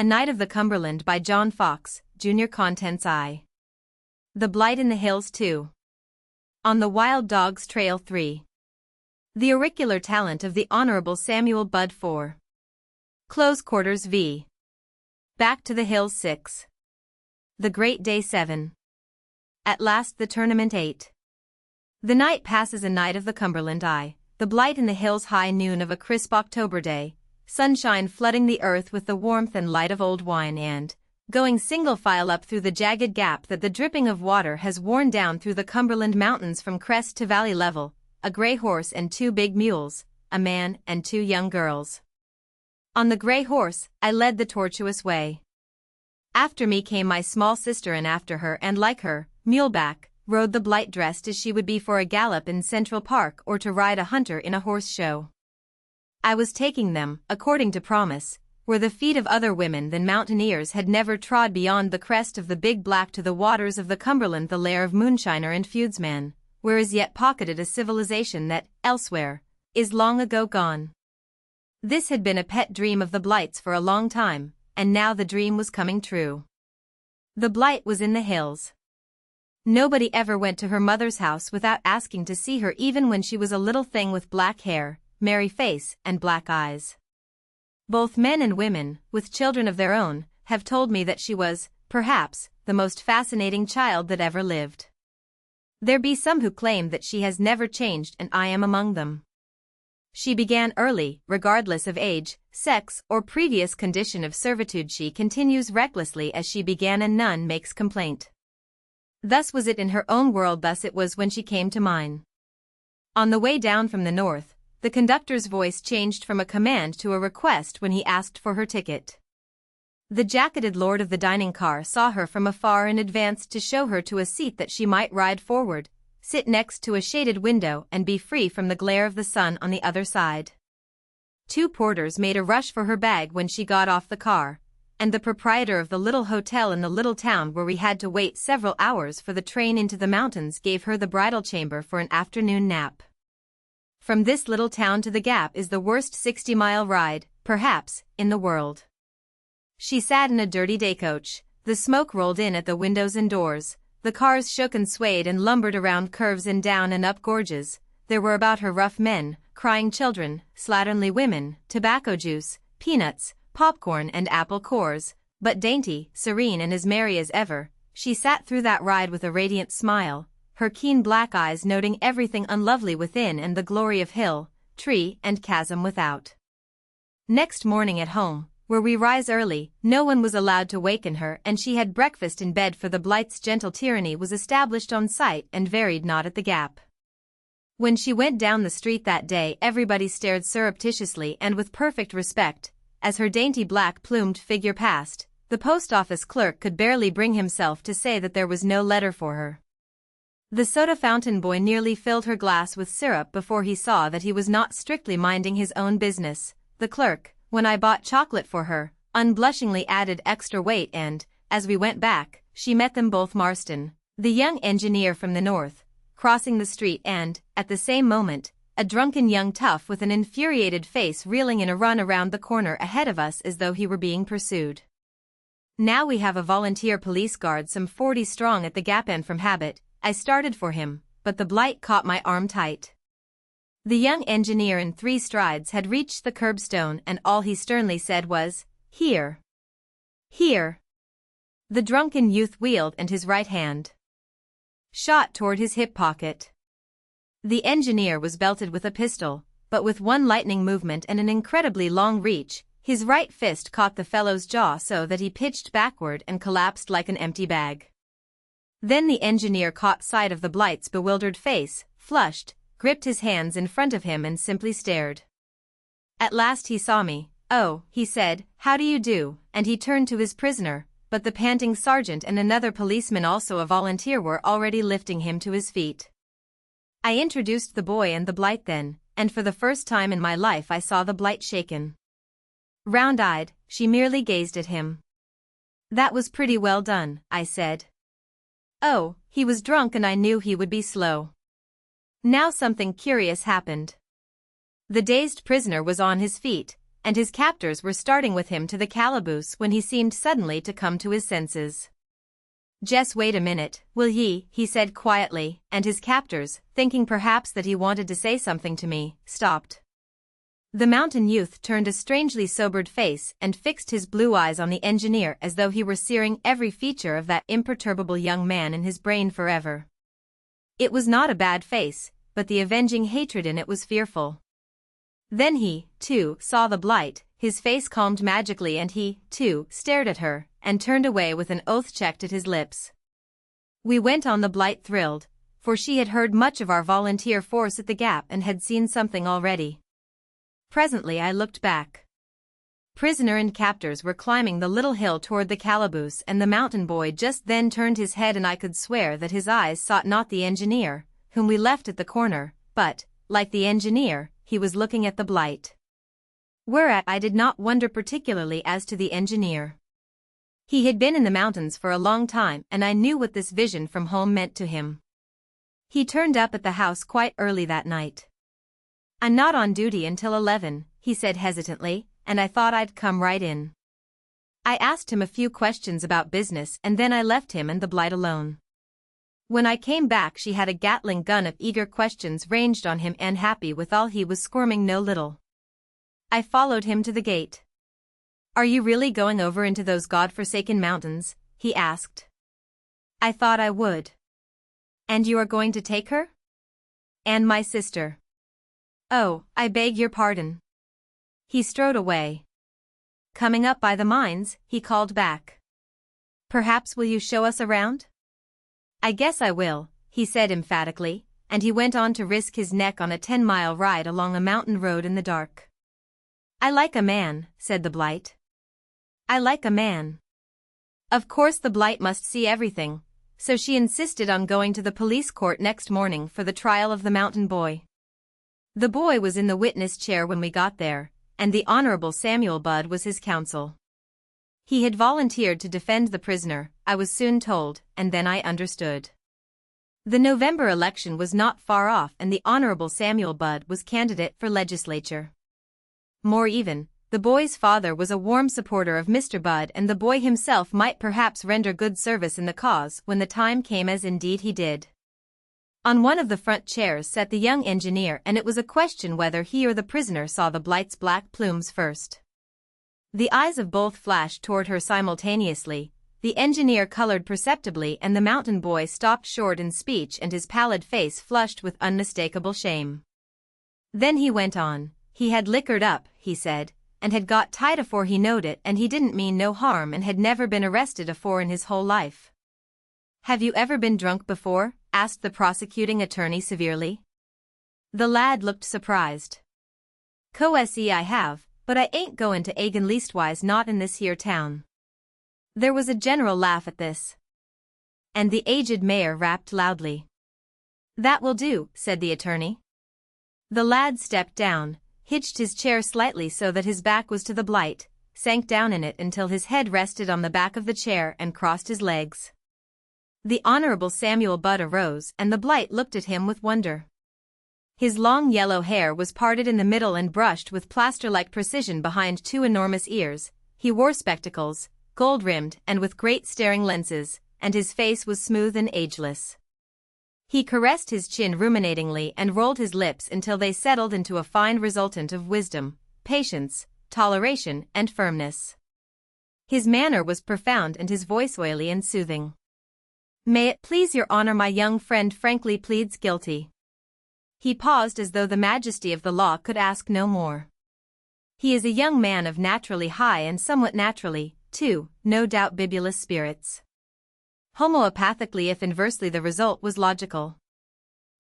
A Night of the Cumberland by John Fox, Jr. Contents I. The Blight in the Hills 2. On the Wild Dog's Trail 3. The Auricular Talent of the Honorable Samuel Budd 4. Close Quarters v. Back to the Hills 6. The Great Day 7. At last the Tournament 8. The night passes a night of the Cumberland I, the blight in the hills high noon of a crisp October day, sunshine flooding the earth with the warmth and light of old wine and, going single file up through the jagged gap that the dripping of water has worn down through the Cumberland mountains from crest to valley level, a gray horse and 2 big mules, a man and 2 young girls. On the gray horse, I led the tortuous way. After me came my small sister, and after her and like her, muleback, rode the blight dressed as she would be for a gallop in Central Park or to ride a hunter in a horse show. I was taking them, according to promise, where the feet of other women than mountaineers had never trod beyond the crest of the Big Black to the waters of the Cumberland, the lair of moonshiner and feudsman, where is yet pocketed a civilization that, elsewhere, is long ago gone. This had been a pet dream of the blights for a long time, and now the dream was coming true. The blight was in the hills. Nobody ever went to her mother's house without asking to see her, even when she was a little thing with black hair, merry face, and black eyes. Both men and women, with children of their own, have told me that she was, perhaps, the most fascinating child that ever lived. There be some who claim that she has never changed, and I am among them. She began early, regardless of age, sex, or previous condition of servitude. She continues recklessly as she began, and none makes complaint. Thus was it in her own world, thus it was when she came to mine. On the way down from the north, the conductor's voice changed from a command to a request when he asked for her ticket. The jacketed lord of the dining car saw her from afar and advanced to show her to a seat that she might ride forward, sit next to a shaded window, and be free from the glare of the sun on the other side. 2 porters made a rush for her bag when she got off the car, and the proprietor of the little hotel in the little town where we had to wait several hours for the train into the mountains gave her the bridal chamber for an afternoon nap. From this little town to the Gap is the worst 60-mile ride, perhaps, in the world. She sat in a dirty day coach. The smoke rolled in at the windows and doors. The cars shook and swayed and lumbered around curves and down and up gorges. There were about her rough men, crying children, slatternly women, tobacco juice, peanuts, popcorn and apple cores, but dainty, serene and as merry as ever, she sat through that ride with a radiant smile, her keen black eyes noting everything unlovely within and the glory of hill, tree and chasm without. Next morning at home, where we rise early, no one was allowed to waken her, and she had breakfast in bed, for the blight's gentle tyranny was established on sight and varied not at the Gap. When she went down the street that day, everybody stared surreptitiously and with perfect respect, as her dainty black-plumed figure passed. The post office clerk could barely bring himself to say that there was no letter for her. The soda fountain boy nearly filled her glass with syrup before he saw that he was not strictly minding his own business. The clerk, when I bought chocolate for her, unblushingly added extra weight, and, as we went back, she met them both, Marston, the young engineer from the north, crossing the street, and, at the same moment, a drunken young tough with an infuriated face reeling in a run around the corner ahead of us as though he were being pursued. Now we have a volunteer police guard some 40 strong at the Gap, and from habit, I started for him, but the blight caught my arm tight. The young engineer in 3 strides had reached the curbstone, and all he sternly said was, "Here. Here." The drunken youth wheeled, and his right hand shot toward his hip pocket. The engineer was belted with a pistol, but with one lightning movement and an incredibly long reach, his right fist caught the fellow's jaw so that he pitched backward and collapsed like an empty bag. Then the engineer caught sight of the blight's bewildered face, flushed, gripped his hands in front of him and simply stared. At last he saw me. "Oh," he said, "how do you do?" and he turned to his prisoner, but the panting sergeant and another policeman, also a volunteer, were already lifting him to his feet. I introduced the boy and the blight then, and for the first time in my life I saw the blight shaken. Round-eyed, she merely gazed at him. "That was pretty well done," I said. "Oh, he was drunk and I knew he would be slow." Now something curious happened. The dazed prisoner was on his feet, and his captors were starting with him to the calaboose when he seemed suddenly to come to his senses. "Jess, wait a minute, will ye?" he said quietly, and his captors, thinking perhaps that he wanted to say something to me, stopped. The mountain youth turned a strangely sobered face and fixed his blue eyes on the engineer as though he were searing every feature of that imperturbable young man in his brain forever. It was not a bad face, but the avenging hatred in it was fearful. Then he, too, saw the blight, his face calmed magically, and he, too, stared at her, and turned away with an oath checked at his lips. We went on. The blight thrilled, for she had heard much of our volunteer force at the Gap and had seen something already. Presently I looked back. Prisoner and captors were climbing the little hill toward the calaboose, and the mountain boy just then turned his head, and I could swear that his eyes sought not the engineer, whom we left at the corner, but, like the engineer, he was looking at the blight. Whereat I did not wonder particularly as to the engineer. He had been in the mountains for a long time, and I knew what this vision from home meant to him. He turned up at the house quite early that night. "I'm not on duty until 11, he said hesitantly, and I thought I'd come right in. I asked him a few questions about business, and then I left him and the blight alone. When I came back she had a Gatling gun of eager questions ranged on him, and happy withal he was squirming no little. I followed him to the gate. "Are you really going over into those God-forsaken mountains?" he asked. "I thought I would." "And you are going to take her?" "And my sister." "Oh, I beg your pardon." He strode away. "Coming up by the mines," he called back. "Perhaps will you show us around?" "I guess I will," he said emphatically, and he went on to risk his neck on a 10-mile ride along a mountain road in the dark. "I like a man," said the blight. "I like a man." Of course the blight must see everything, so she insisted on going to the police court next morning for the trial of the mountain boy. The boy was in the witness chair when we got there, and the Honorable Samuel Budd was his counsel. He had volunteered to defend the prisoner, I was soon told, and then I understood. The November election was not far off, and the Honorable Samuel Budd was candidate for legislature. More even, the boy's father was a warm supporter of Mr. Budd, and the boy himself might perhaps render good service in the cause when the time came, as indeed he did. On one of the front chairs sat the young engineer, and it was a question whether he or the prisoner saw the blight's black plumes first. The eyes of both flashed toward her simultaneously. The engineer colored perceptibly, and the mountain boy stopped short in speech, and his pallid face flushed with unmistakable shame. Then he went on. He had liquored up, he said, and had got tight afore he knowed it, and he didn't mean no harm, and had never been arrested afore in his whole life. "Have you ever been drunk before?" asked the prosecuting attorney severely. The lad looked surprised. "Co-se I have, but I ain't goin' to Agan, leastwise not in this here town." There was a general laugh at this. And the aged mayor rapped loudly. "That will do," said the attorney. The lad stepped down, hitched his chair slightly so that his back was to the blight, sank down in it until his head rested on the back of the chair, and crossed his legs. The Honorable Samuel Budd arose, and the blight looked at him with wonder. His long yellow hair was parted in the middle and brushed with plaster-like precision behind two enormous ears. He wore spectacles, gold-rimmed and with great staring lenses, and his face was smooth and ageless. He caressed his chin ruminatingly and rolled his lips until they settled into a fine resultant of wisdom, patience, toleration, and firmness. His manner was profound and his voice oily and soothing. "May it please your honor, my young friend frankly pleads guilty." He paused as though the majesty of the law could ask no more. "He is a young man of naturally high and somewhat naturally, too, no doubt bibulous spirits." Homoepathically, if inversely, the result was logical.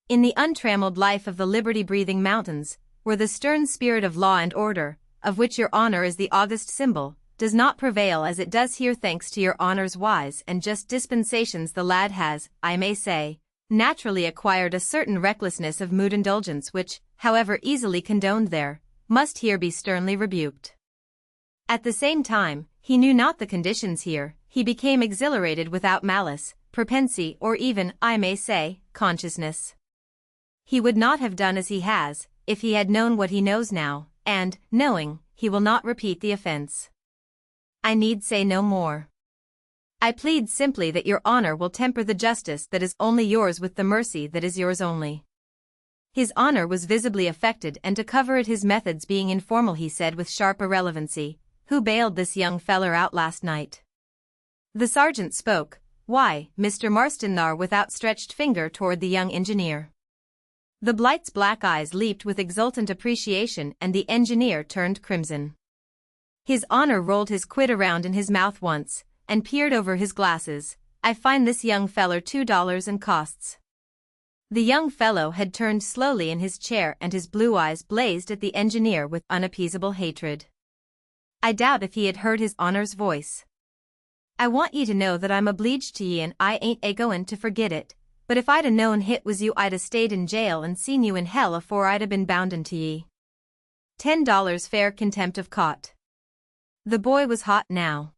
In the untrammeled life of the liberty-breathing mountains, where the stern spirit of law and order, of which your honor is the august symbol, does not prevail as it does here, thanks to your honor's wise and just dispensations, the lad has, I may say, naturally acquired a certain recklessness of mood indulgence which, however easily condoned there, must here be sternly rebuked. At the same time, he knew not the conditions here. He became exhilarated without malice, propensity, or even, I may say, consciousness. He would not have done as he has, if he had known what he knows now, and, knowing, he will not repeat the offense. I need say no more. I plead simply that your honor will temper the justice that is only yours with the mercy that is yours only. His honor was visibly affected, and to cover it his methods being informal, he said with sharp irrelevancy, "Who bailed this young feller out last night?" The sergeant spoke. "Why, Mr. Marston thar," with outstretched finger toward the young engineer. The Blight's black eyes leaped with exultant appreciation, and the engineer turned crimson. His honor rolled his quid around in his mouth once, and peered over his glasses. "I find this young feller $2 and costs." The young fellow had turned slowly in his chair, and his blue eyes blazed at the engineer with unappeasable hatred. I doubt if he had heard his honor's voice. "I want ye to know that I'm obleeged to ye, and I ain't a-goin' to forget it, but if I'd a-known hit was you, I'd a-stayed in jail and seen you in hell afore I'd a-been bounden to ye. $10 fair contempt of court." The boy was hot now.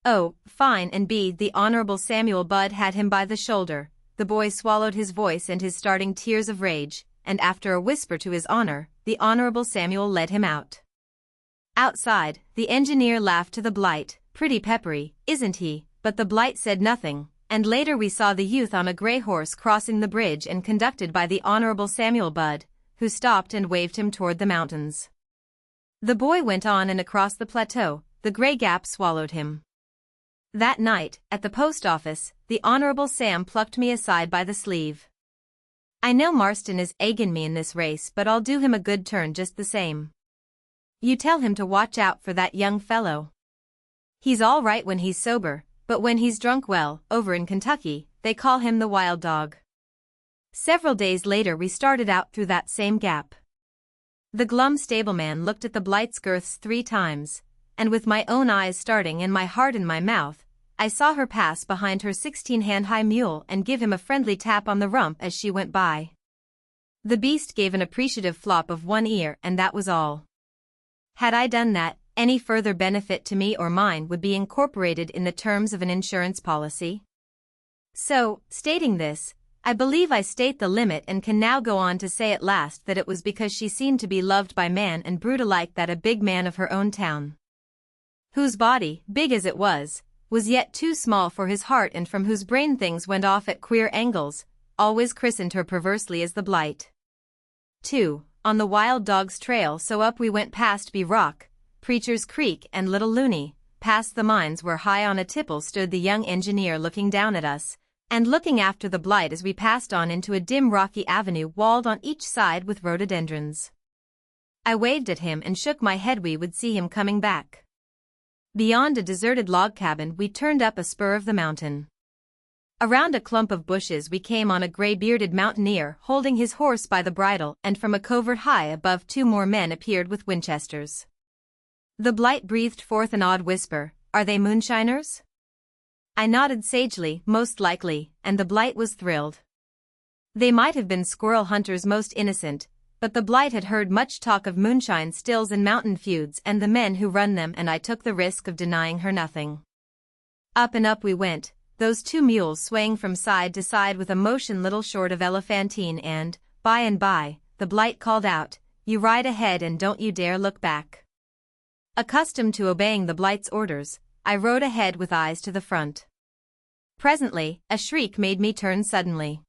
"Oh, fine and be," the Honorable Samuel Budd had him by the shoulder. The boy swallowed his voice and his starting tears of rage, and after a whisper to his honor, the Honorable Samuel led him out. Outside, the engineer laughed to the Blight. "Pretty peppery, isn't he?" But the Blight said nothing, and later we saw the youth on a gray horse crossing the bridge and conducted by the Honorable Samuel Budd, who stopped and waved him toward the mountains. The boy went on and across the plateau. The gray gap swallowed him. That night, at the post office, the Honorable Sam plucked me aside by the sleeve. "I know Marston is egging me in this race, but I'll do him a good turn just the same. You tell him to watch out for that young fellow. He's all right when he's sober, but when he's drunk, well, over in Kentucky, they call him the wild dog." Several days later we started out through that same gap. The glum stableman looked at the Blight's girths 3 times, and with my own eyes starting and my heart in my mouth, I saw her pass behind her 16-hand-high mule and give him a friendly tap on the rump as she went by. The beast gave an appreciative flop of one ear, and that was all. Had I done that, any further benefit to me or mine would be incorporated in the terms of an insurance policy. So, stating this, I believe I state the limit and can now go on to say at last that it was because she seemed to be loved by man and brute alike that a big man of her own town, whose body, big as it was yet too small for his heart, and from whose brain things went off at queer angles, always christened her perversely as the Blight. 2. On the wild dog's trail, so up we went past B Rock, Preacher's Creek and Little Looney, past the mines where high on a tipple stood the young engineer looking down at us, and looking after the Blight as we passed on into a dim rocky avenue walled on each side with rhododendrons. I waved at him and shook my head. We would see him coming back. Beyond a deserted log cabin we turned up a spur of the mountain. Around a clump of bushes we came on a gray-bearded mountaineer holding his horse by the bridle, and from a covert high above 2 more men appeared with Winchesters. The Blight breathed forth an odd whisper, "Are they moonshiners?" I nodded sagely, "Most likely," and the Blight was thrilled. They might have been squirrel hunters most innocent, but the Blight had heard much talk of moonshine stills and mountain feuds and the men who run them, and I took the risk of denying her nothing. Up and up we went, those 2 mules swaying from side to side with a motion little short of elephantine, and, by, the Blight called out, "You ride ahead and don't you dare look back." Accustomed to obeying the Blight's orders, I rode ahead with eyes to the front. Presently, a shriek made me turn suddenly.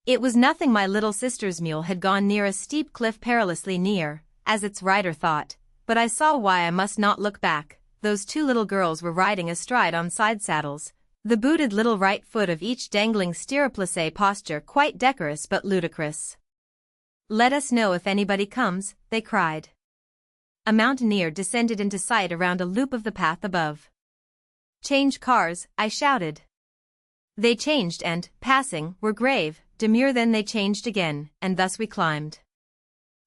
It was nothing. My little sister's mule had gone near a steep cliff, perilously near, as its rider thought, but I saw why I must not look back. Those 2 little girls were riding astride on side saddles, the booted little right foot of each dangling stirrup-laissé posture quite decorous but ludicrous. "Let us know if anybody comes," they cried. A mountaineer descended into sight around a loop of the path above. "Change cars," I shouted. They changed and, passing, were grave, demure. Then they changed again, and thus we climbed.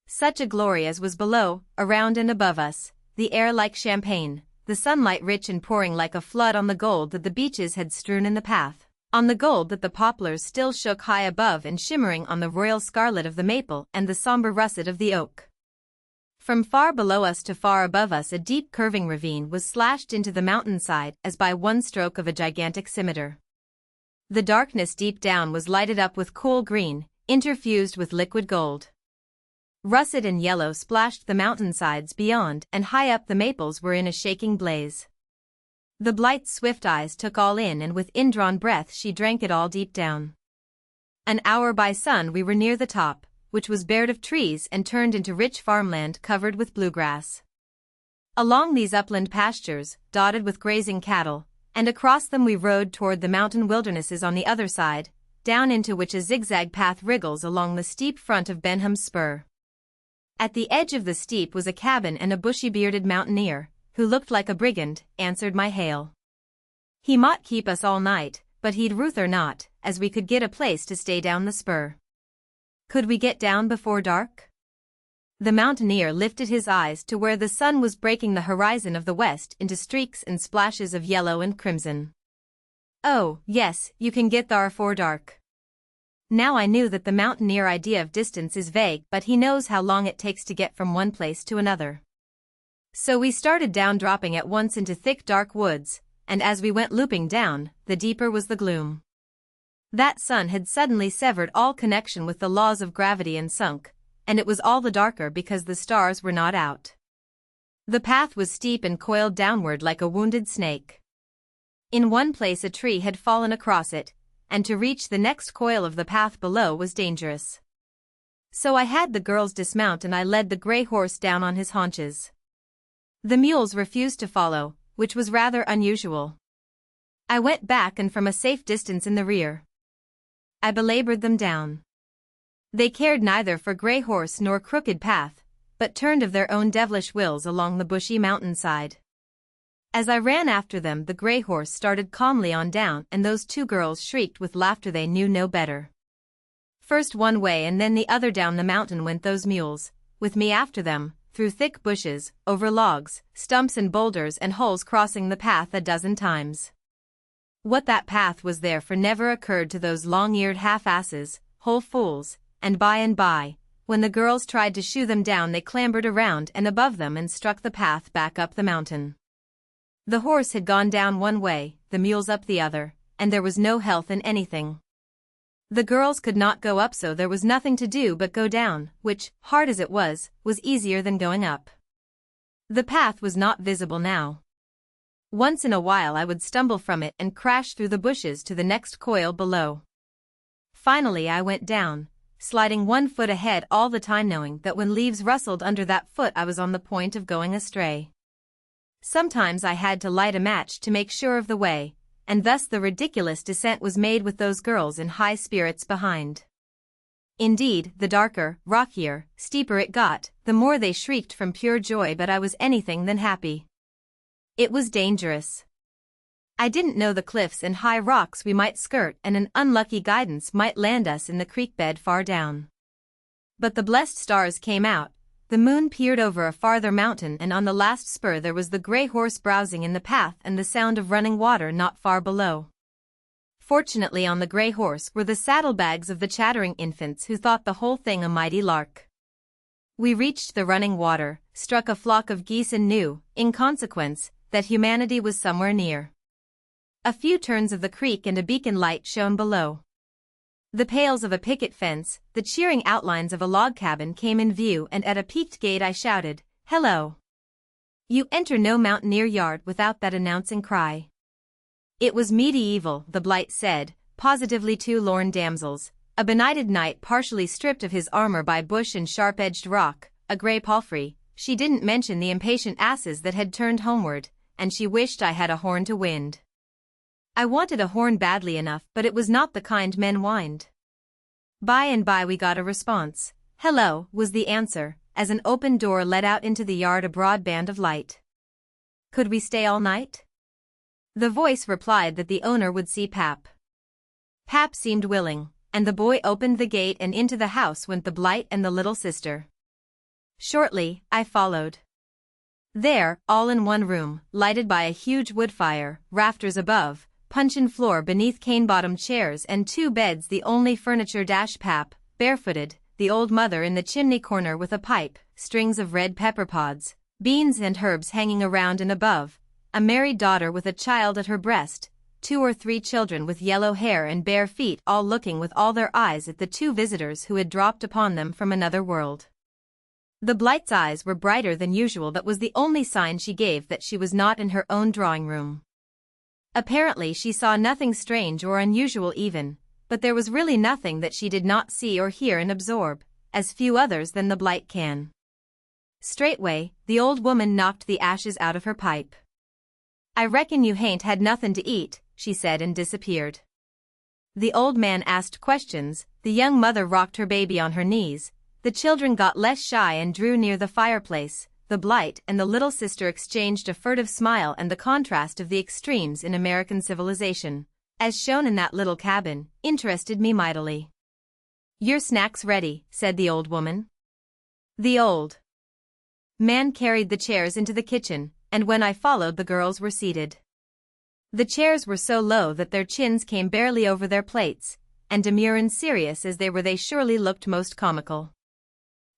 Such a glory as was below, around and above us, the air like champagne, the sunlight rich and pouring like a flood on the gold that the beeches had strewn in the path, on the gold that the poplars still shook high above, and shimmering on the royal scarlet of the maple and the somber russet of the oak. From far below us to far above us a deep curving ravine was slashed into the mountainside as by one stroke of a gigantic scimitar. The darkness deep down was lighted up with cool green, interfused with liquid gold. Russet and yellow splashed the mountainsides beyond, and high up the maples were in a shaking blaze. The Blight's swift eyes took all in, and with indrawn breath she drank it all deep down. An hour by sun we were near the top, which was bared of trees and turned into rich farmland covered with bluegrass. Along these upland pastures, dotted with grazing cattle, and across them we rode toward the mountain wildernesses on the other side, down into which a zigzag path wriggles along the steep front of Benham's Spur. At the edge of the steep was a cabin, and a bushy-bearded mountaineer, who looked like a brigand, answered my hail. He might keep us all night, but he'd ruther not, as we could get a place to stay down the spur. Could we get down before dark? The mountaineer lifted his eyes to where the sun was breaking the horizon of the west into streaks and splashes of yellow and crimson. Oh, yes, you can get thar afore dark. Now I knew that the mountaineer idea of distance is vague, but he knows how long it takes to get from one place to another. So we started down, dropping at once into thick dark woods, and as we went looping down, the deeper was the gloom. That sun had suddenly severed all connection with the laws of gravity and sunk, and it was all the darker because the stars were not out. The path was steep and coiled downward like a wounded snake. In one place a tree had fallen across it, and to reach the next coil of the path below was dangerous. So I had the girls dismount and I led the gray horse down on his haunches. The mules refused to follow, which was rather unusual. I went back and from a safe distance in the rear. I belabored them down. They cared neither for gray horse nor crooked path, but turned of their own devilish wills along the bushy mountainside. As I ran after them, the gray horse started calmly on down, and those two girls shrieked with laughter. They knew no better. First one way and then the other down the mountain went those mules, with me after them, through thick bushes, over logs, stumps and boulders and holes, crossing the path a dozen times. What that path was there for never occurred to those long-eared half-asses, whole fools, and by, when the girls tried to shoo them down, they clambered around and above them and struck the path back up the mountain. The horse had gone down one way, the mules up the other, and there was no health in anything. The girls could not go up, so there was nothing to do but go down, which, hard as it was easier than going up. The path was not visible now. Once in a while I would stumble from it and crash through the bushes to the next coil below. Finally I went down, sliding 1 foot ahead all the time, knowing that when leaves rustled under that foot I was on the point of going astray. Sometimes I had to light a match to make sure of the way, and thus the ridiculous descent was made with those girls in high spirits behind. Indeed, the darker, rockier, steeper it got, the more they shrieked from pure joy, but I was anything than happy. It was dangerous. I didn't know the cliffs and high rocks we might skirt, and an unlucky guidance might land us in the creek bed far down. But the blessed stars came out, the moon peered over a farther mountain, and on the last spur there was the gray horse browsing in the path and the sound of running water not far below. Fortunately on the gray horse were the saddlebags of the chattering infants, who thought the whole thing a mighty lark. We reached the running water, struck a flock of geese, and knew, in consequence, that humanity was somewhere near. A few turns of the creek and a beacon light shone below. The pales of a picket fence, the cheering outlines of a log cabin came in view, and at a peaked gate I shouted, "Hello!" You enter no mountaineer yard without that announcing cry. It was medieval, the Blight said, positively. 2 lorn damsels, a benighted knight partially stripped of his armor by bush and sharp-edged rock, a grey palfrey. She didn't mention the impatient asses that had turned homeward, and she wished I had a horn to wind. I wanted a horn badly enough, but it was not the kind men wind. By and by we got a response. "Hello," was the answer, as an open door led out into the yard a broad band of light. Could we stay all night? The voice replied that the owner would see Pap. Pap seemed willing, and the boy opened the gate, and into the house went the Blight and the little sister. Shortly, I followed. There, all in one room, lighted by a huge wood fire, rafters above, puncheon floor beneath, cane-bottomed chairs and 2 beds the only furniture. Pap, barefooted, the old mother in the chimney corner with a pipe, strings of red pepper pods, beans and herbs hanging around and above, a married daughter with a child at her breast, 2 or 3 children with yellow hair and bare feet, all looking with all their eyes at the 2 visitors who had dropped upon them from another world. The Blight's eyes were brighter than usual. That was the only sign she gave that she was not in her own drawing room. Apparently she saw nothing strange or unusual even, but there was really nothing that she did not see or hear and absorb, as few others than the Blight can. Straightway, the old woman knocked the ashes out of her pipe. "I reckon you hain't had nothin' to eat," she said and disappeared. The old man asked questions, the young mother rocked her baby on her knees, the children got less shy and drew near the fireplace, the Blight and the little sister exchanged a furtive smile, and the contrast of the extremes in American civilization, as shown in that little cabin, interested me mightily. "Your snack's ready," said the old woman. The old man carried the chairs into the kitchen, and when I followed the girls were seated. The chairs were so low that their chins came barely over their plates, and demure and serious as they were they surely looked most comical.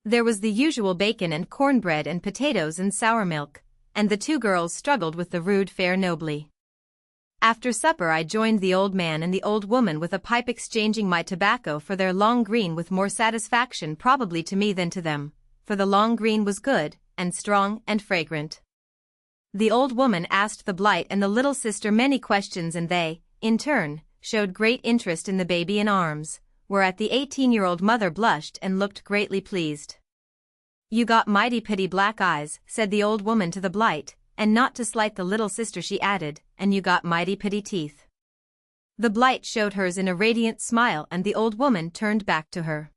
There was the usual bacon and cornbread and potatoes and sour milk, and the two girls struggled with the rude fare nobly. After supper I joined the old man and the old woman with a pipe, exchanging my tobacco for their long green with more satisfaction probably to me than to them, for the long green was good, and strong and fragrant. The old woman asked the Blight and the little sister many questions, and they, in turn, showed great interest in the baby in arms, whereat the 18-year-old mother blushed and looked greatly pleased. "You got mighty pretty black eyes," said the old woman to the Blight, and not to slight the little sister she added, "and you got mighty pretty teeth." The Blight showed hers in a radiant smile and the old woman turned back to her.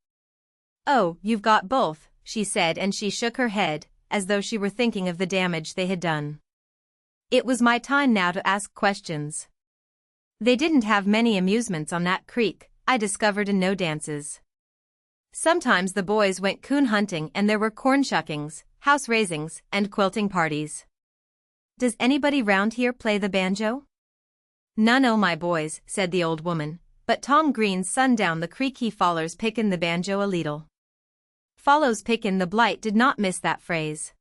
"Oh, you've got both," she said, and she shook her head, as though she were thinking of the damage they had done. It was my time now to ask questions. They didn't have many amusements on that creek, I discovered, and no dances. Sometimes the boys went coon hunting and there were corn shuckings, house raisings, and quilting parties. "Does anybody round here play the banjo?" "None o' my boys," said the old woman, "but Tom Green's son down the creek he follers pickin' the banjo a leetle." Follows pickin'. The Blight did not miss that phrase.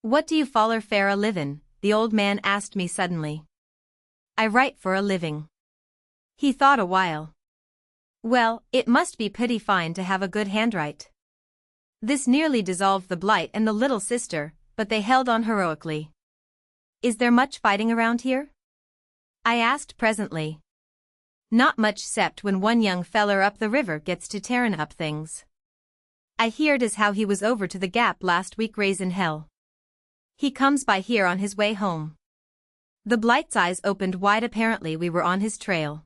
"What do you foller fare a livin'?" the old man asked me suddenly. "I write for a living." He thought a while. "Well, it must be pretty fine to have a good handwrite." This nearly dissolved the Blight and the little sister, but they held on heroically. "Is there much fighting around here?" I asked presently. "Not much, 'cept when one young feller up the river gets to tearin' up things. I heerd as how he was over to the Gap last week raisin' hell. He comes by here on his way home." The Blight's eyes opened wide. Apparently we were on his trail.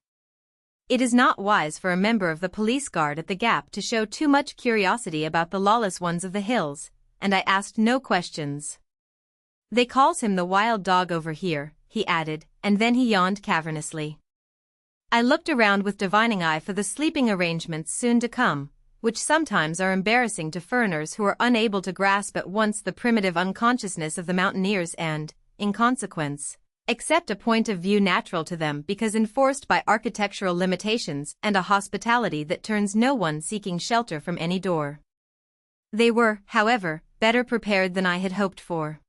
It is not wise for a member of the police guard at the Gap to show too much curiosity about the lawless ones of the hills, and I asked no questions. "They calls him the wild dog over here," he added, and then he yawned cavernously. I looked around with divining eye for the sleeping arrangements soon to come, which sometimes are embarrassing to foreigners who are unable to grasp at once the primitive unconsciousness of the mountaineers and, in consequence, accept a point of view natural to them because enforced by architectural limitations and a hospitality that turns no one seeking shelter from any door. They were, however, better prepared than I had hoped for.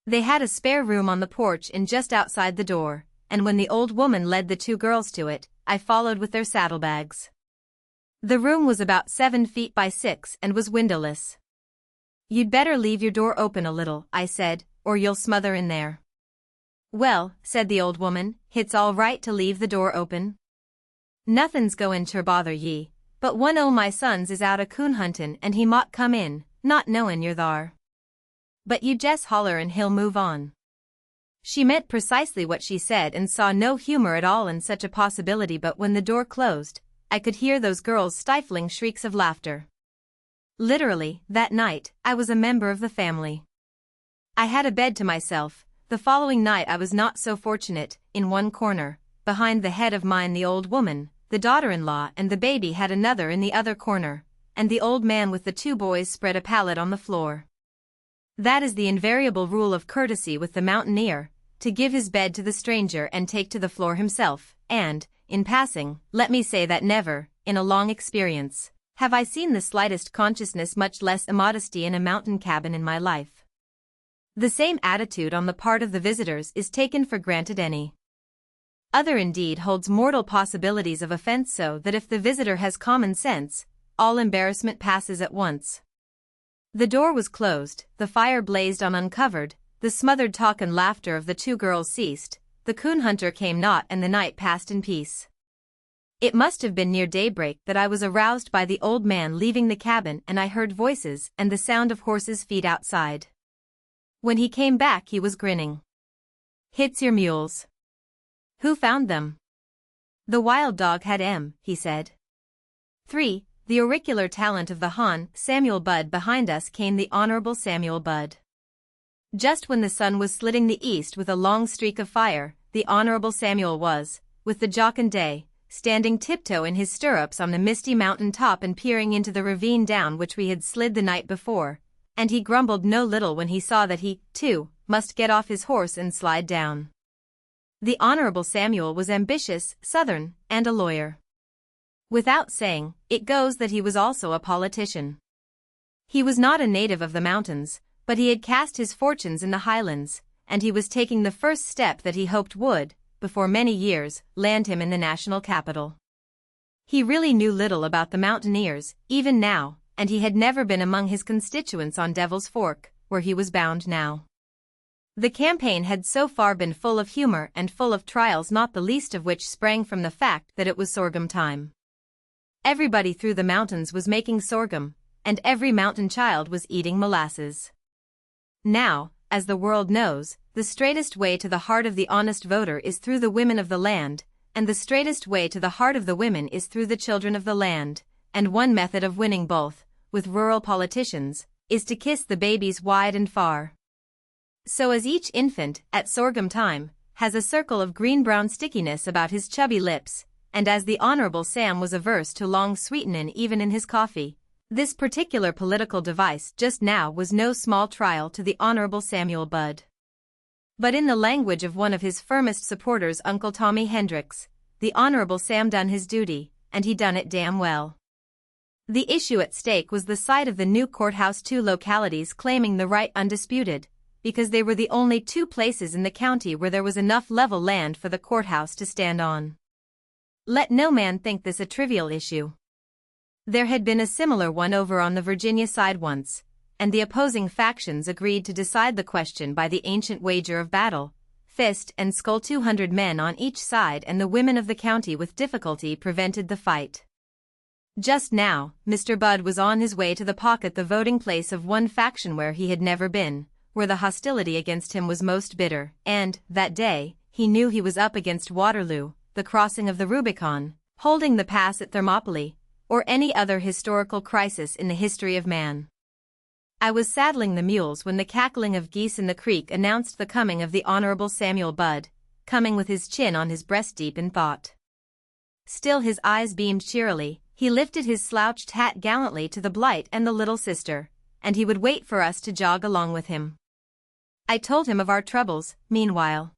They had a spare room on the porch in just outside the door, and when the old woman led the two girls to it, I followed with their saddlebags. The room was about 7 feet by 6 and was windowless. "You'd better leave your door open a little," I said, "or you'll smother in there." "Well," said the old woman, "hit's all right to leave the door open. Nothin's goin' ter bother ye, but one o' my sons is out a coon huntin' and he mought come in, not knowin' you're thar. But you jest holler and he'll move on." She meant precisely what she said and saw no humor at all in such a possibility, but when the door closed, I could hear those girls' stifling shrieks of laughter. Literally, that night, I was a member of the family. I had a bed to myself. The following night I was not so fortunate. In one corner, behind the head of mine, the old woman, the daughter-in-law and the baby had another in the other corner, and the old man with the two boys spread a pallet on the floor. That is the invariable rule of courtesy with the mountaineer, to give his bed to the stranger and take to the floor himself, and, in passing, let me say that never, in a long experience, have I seen the slightest consciousness, much less immodesty, in a mountain cabin in my life. The same attitude on the part of the visitors is taken for granted. Any other indeed holds mortal possibilities of offense, so that if the visitor has common sense, all embarrassment passes at once. The door was closed, the fire blazed on uncovered, the smothered talk and laughter of the two girls ceased, the coon hunter came not and the night passed in peace. It must have been near daybreak that I was aroused by the old man leaving the cabin, and I heard voices and the sound of horses' feet outside. When he came back he was grinning. "Hits your mules." "Who found them?" "The wild dog had 'em," he said. 3. The auricular talent of the Hon. Samuel Budd. Behind us came the Honorable Samuel Budd. Just when the sun was slitting the east with a long streak of fire, the Honorable Samuel was, with the jocund day, standing tiptoe in his stirrups on the misty mountain top and peering into the ravine down which we had slid the night before, and he grumbled no little when he saw that he, too, must get off his horse and slide down. The Honorable Samuel was ambitious, Southern, and a lawyer. Without saying, it goes that he was also a politician. He was not a native of the mountains, but he had cast his fortunes in the highlands, and he was taking the first step that he hoped would, before many years, land him in the national capital. He really knew little about the mountaineers, even now, and he had never been among his constituents on Devil's Fork, where he was bound now. The campaign had so far been full of humor and full of trials, not the least of which sprang from the fact that it was sorghum time. Everybody through the mountains was making sorghum, and every mountain child was eating molasses. Now, as the world knows, the straightest way to the heart of the honest voter is through the women of the land, and the straightest way to the heart of the women is through the children of the land, and one method of winning both, with rural politicians, is to kiss the babies wide and far. So as each infant, at sorghum time, has a circle of green-brown stickiness about his chubby lips, and as the Honorable Sam was averse to long sweetenin' even in his coffee, this particular political device just now was no small trial to the Honorable Samuel Budd. But in the language of one of his firmest supporters, Uncle Tommy Hendricks, the Honorable Sam done his duty, and he done it damn well. The issue at stake was the site of the new courthouse, two localities claiming the right undisputed, because they were the only two places in the county where there was enough level land for the courthouse to stand on. Let no man think this a trivial issue. There had been a similar one over on the Virginia side once, and the opposing factions agreed to decide the question by the ancient wager of battle, fist and skull. 200 men on each side, and the women of the county with difficulty prevented the fight. Just now, Mr. Budd was on his way to the pocket, the voting place of one faction where he had never been, where the hostility against him was most bitter, and, that day, he knew he was up against Waterloo, the crossing of the Rubicon, holding the pass at Thermopylae, or any other historical crisis in the history of man. I was saddling the mules when the cackling of geese in the creek announced the coming of the Honorable Samuel Budd, coming with his chin on his breast deep in thought. Still his eyes beamed cheerily, he lifted his slouched hat gallantly to the Blight and the little sister, and he would wait for us to jog along with him. I told him of our troubles, meanwhile.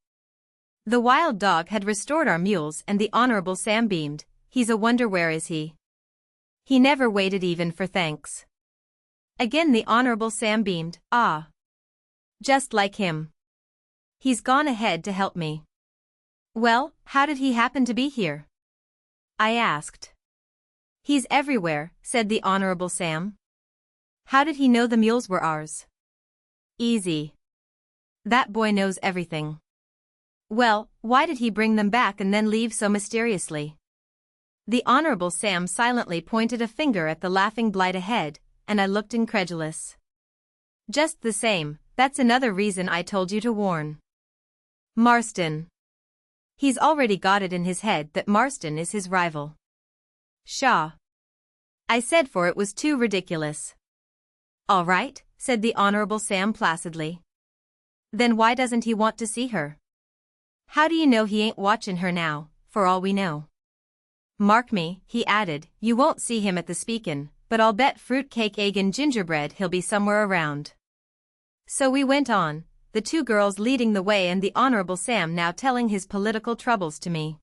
The wild dog had restored our mules, and the Honorable Sam beamed. He's a wonder, where is he? He never waited even for thanks. Again the Honorable Sam beamed. Ah. Just like him. He's gone ahead to help me. Well, how did he happen to be here? I asked. He's everywhere, said the Honorable Sam. How did he know the mules were ours? Easy. That boy knows everything. Well, why did he bring them back and then leave so mysteriously? The Honorable Sam silently pointed a finger at the laughing Blight ahead, and I looked incredulous. Just the same, that's another reason I told you to warn. Marston. He's already got it in his head that Marston is his rival. Pshaw. I said, for it was too ridiculous. All right, said the Honorable Sam placidly. Then why doesn't he want to see her? How do you know he ain't watching her now, for all we know? Mark me, he added, you won't see him at the speakin', but I'll bet fruitcake, egg and gingerbread he'll be somewhere around. So we went on, the two girls leading the way and the Honorable Sam now telling his political troubles to me.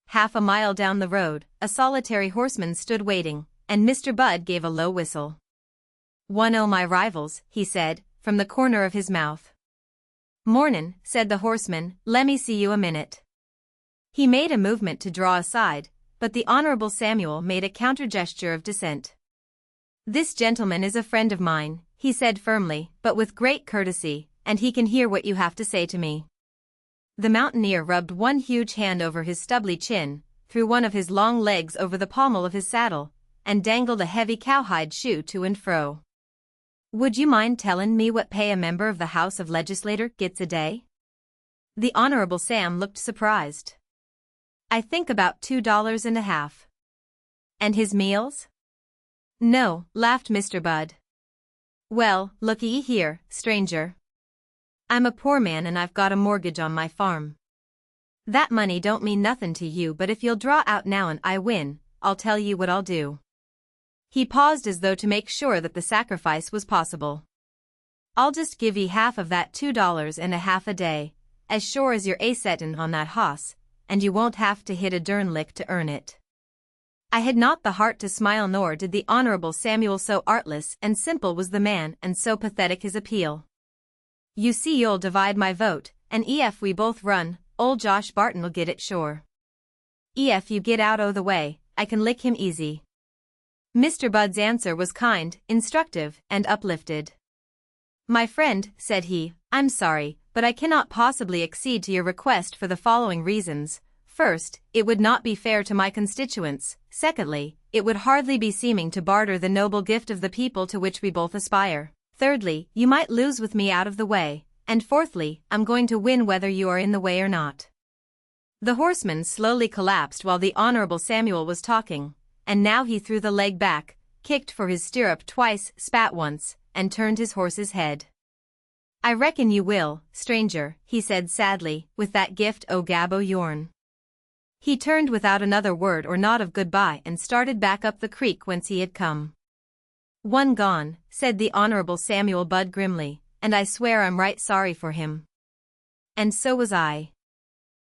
Half a mile down the road, a solitary horseman stood waiting, and Mr. Budd gave a low whistle. One o' my rivals, he said, from the corner of his mouth. Mornin', said the horseman, lemme see you a minute. He made a movement to draw aside, but the Honorable Samuel made a counter gesture of dissent. This gentleman is a friend of mine, he said firmly, but with great courtesy, and he can hear what you have to say to me. The mountaineer rubbed one huge hand over his stubbly chin, threw one of his long legs over the pommel of his saddle, and dangled a heavy cowhide shoe to and fro. Would you mind tellin' me what pay a member of the House of Legislator gets a day? The Honorable Sam looked surprised. I think about $2.50. And his meals? No, laughed Mr. Budd. Well, looky here, stranger. I'm a poor man and I've got a mortgage on my farm. That money don't mean nothin' to you, but if you'll draw out now and I win, I'll tell you what I'll do. He paused as though to make sure that the sacrifice was possible. I'll just give ye half of that $2.50 a day, as sure as you're a-settin' on that hoss, and you won't have to hit a dern lick to earn it. I had not the heart to smile, nor did the Honorable Samuel, so artless and simple was the man and so pathetic his appeal. You see, you'll divide my vote, and ef we both run, old Josh Barton'll get it sure. Ef you get out o' the way, I can lick him easy. Mr. Budd's answer was kind, instructive, and uplifted. My friend, said he, I'm sorry, but I cannot possibly accede to your request for the following reasons. First, it would not be fair to my constituents. Secondly, it would hardly be seeming to barter the noble gift of the people to which we both aspire. Thirdly, you might lose with me out of the way. And fourthly, I'm going to win whether you are in the way or not. The horseman slowly collapsed while the Honorable Samuel was talking, and now he threw the leg back, kicked for his stirrup twice, spat once, and turned his horse's head. I reckon you will, stranger, he said sadly, with that gift o' gab o' yourn. He turned without another word or nod of goodbye and started back up the creek whence he had come. One gone, said the Honorable Samuel Budd grimly, and I swear I'm right sorry for him. And so was I.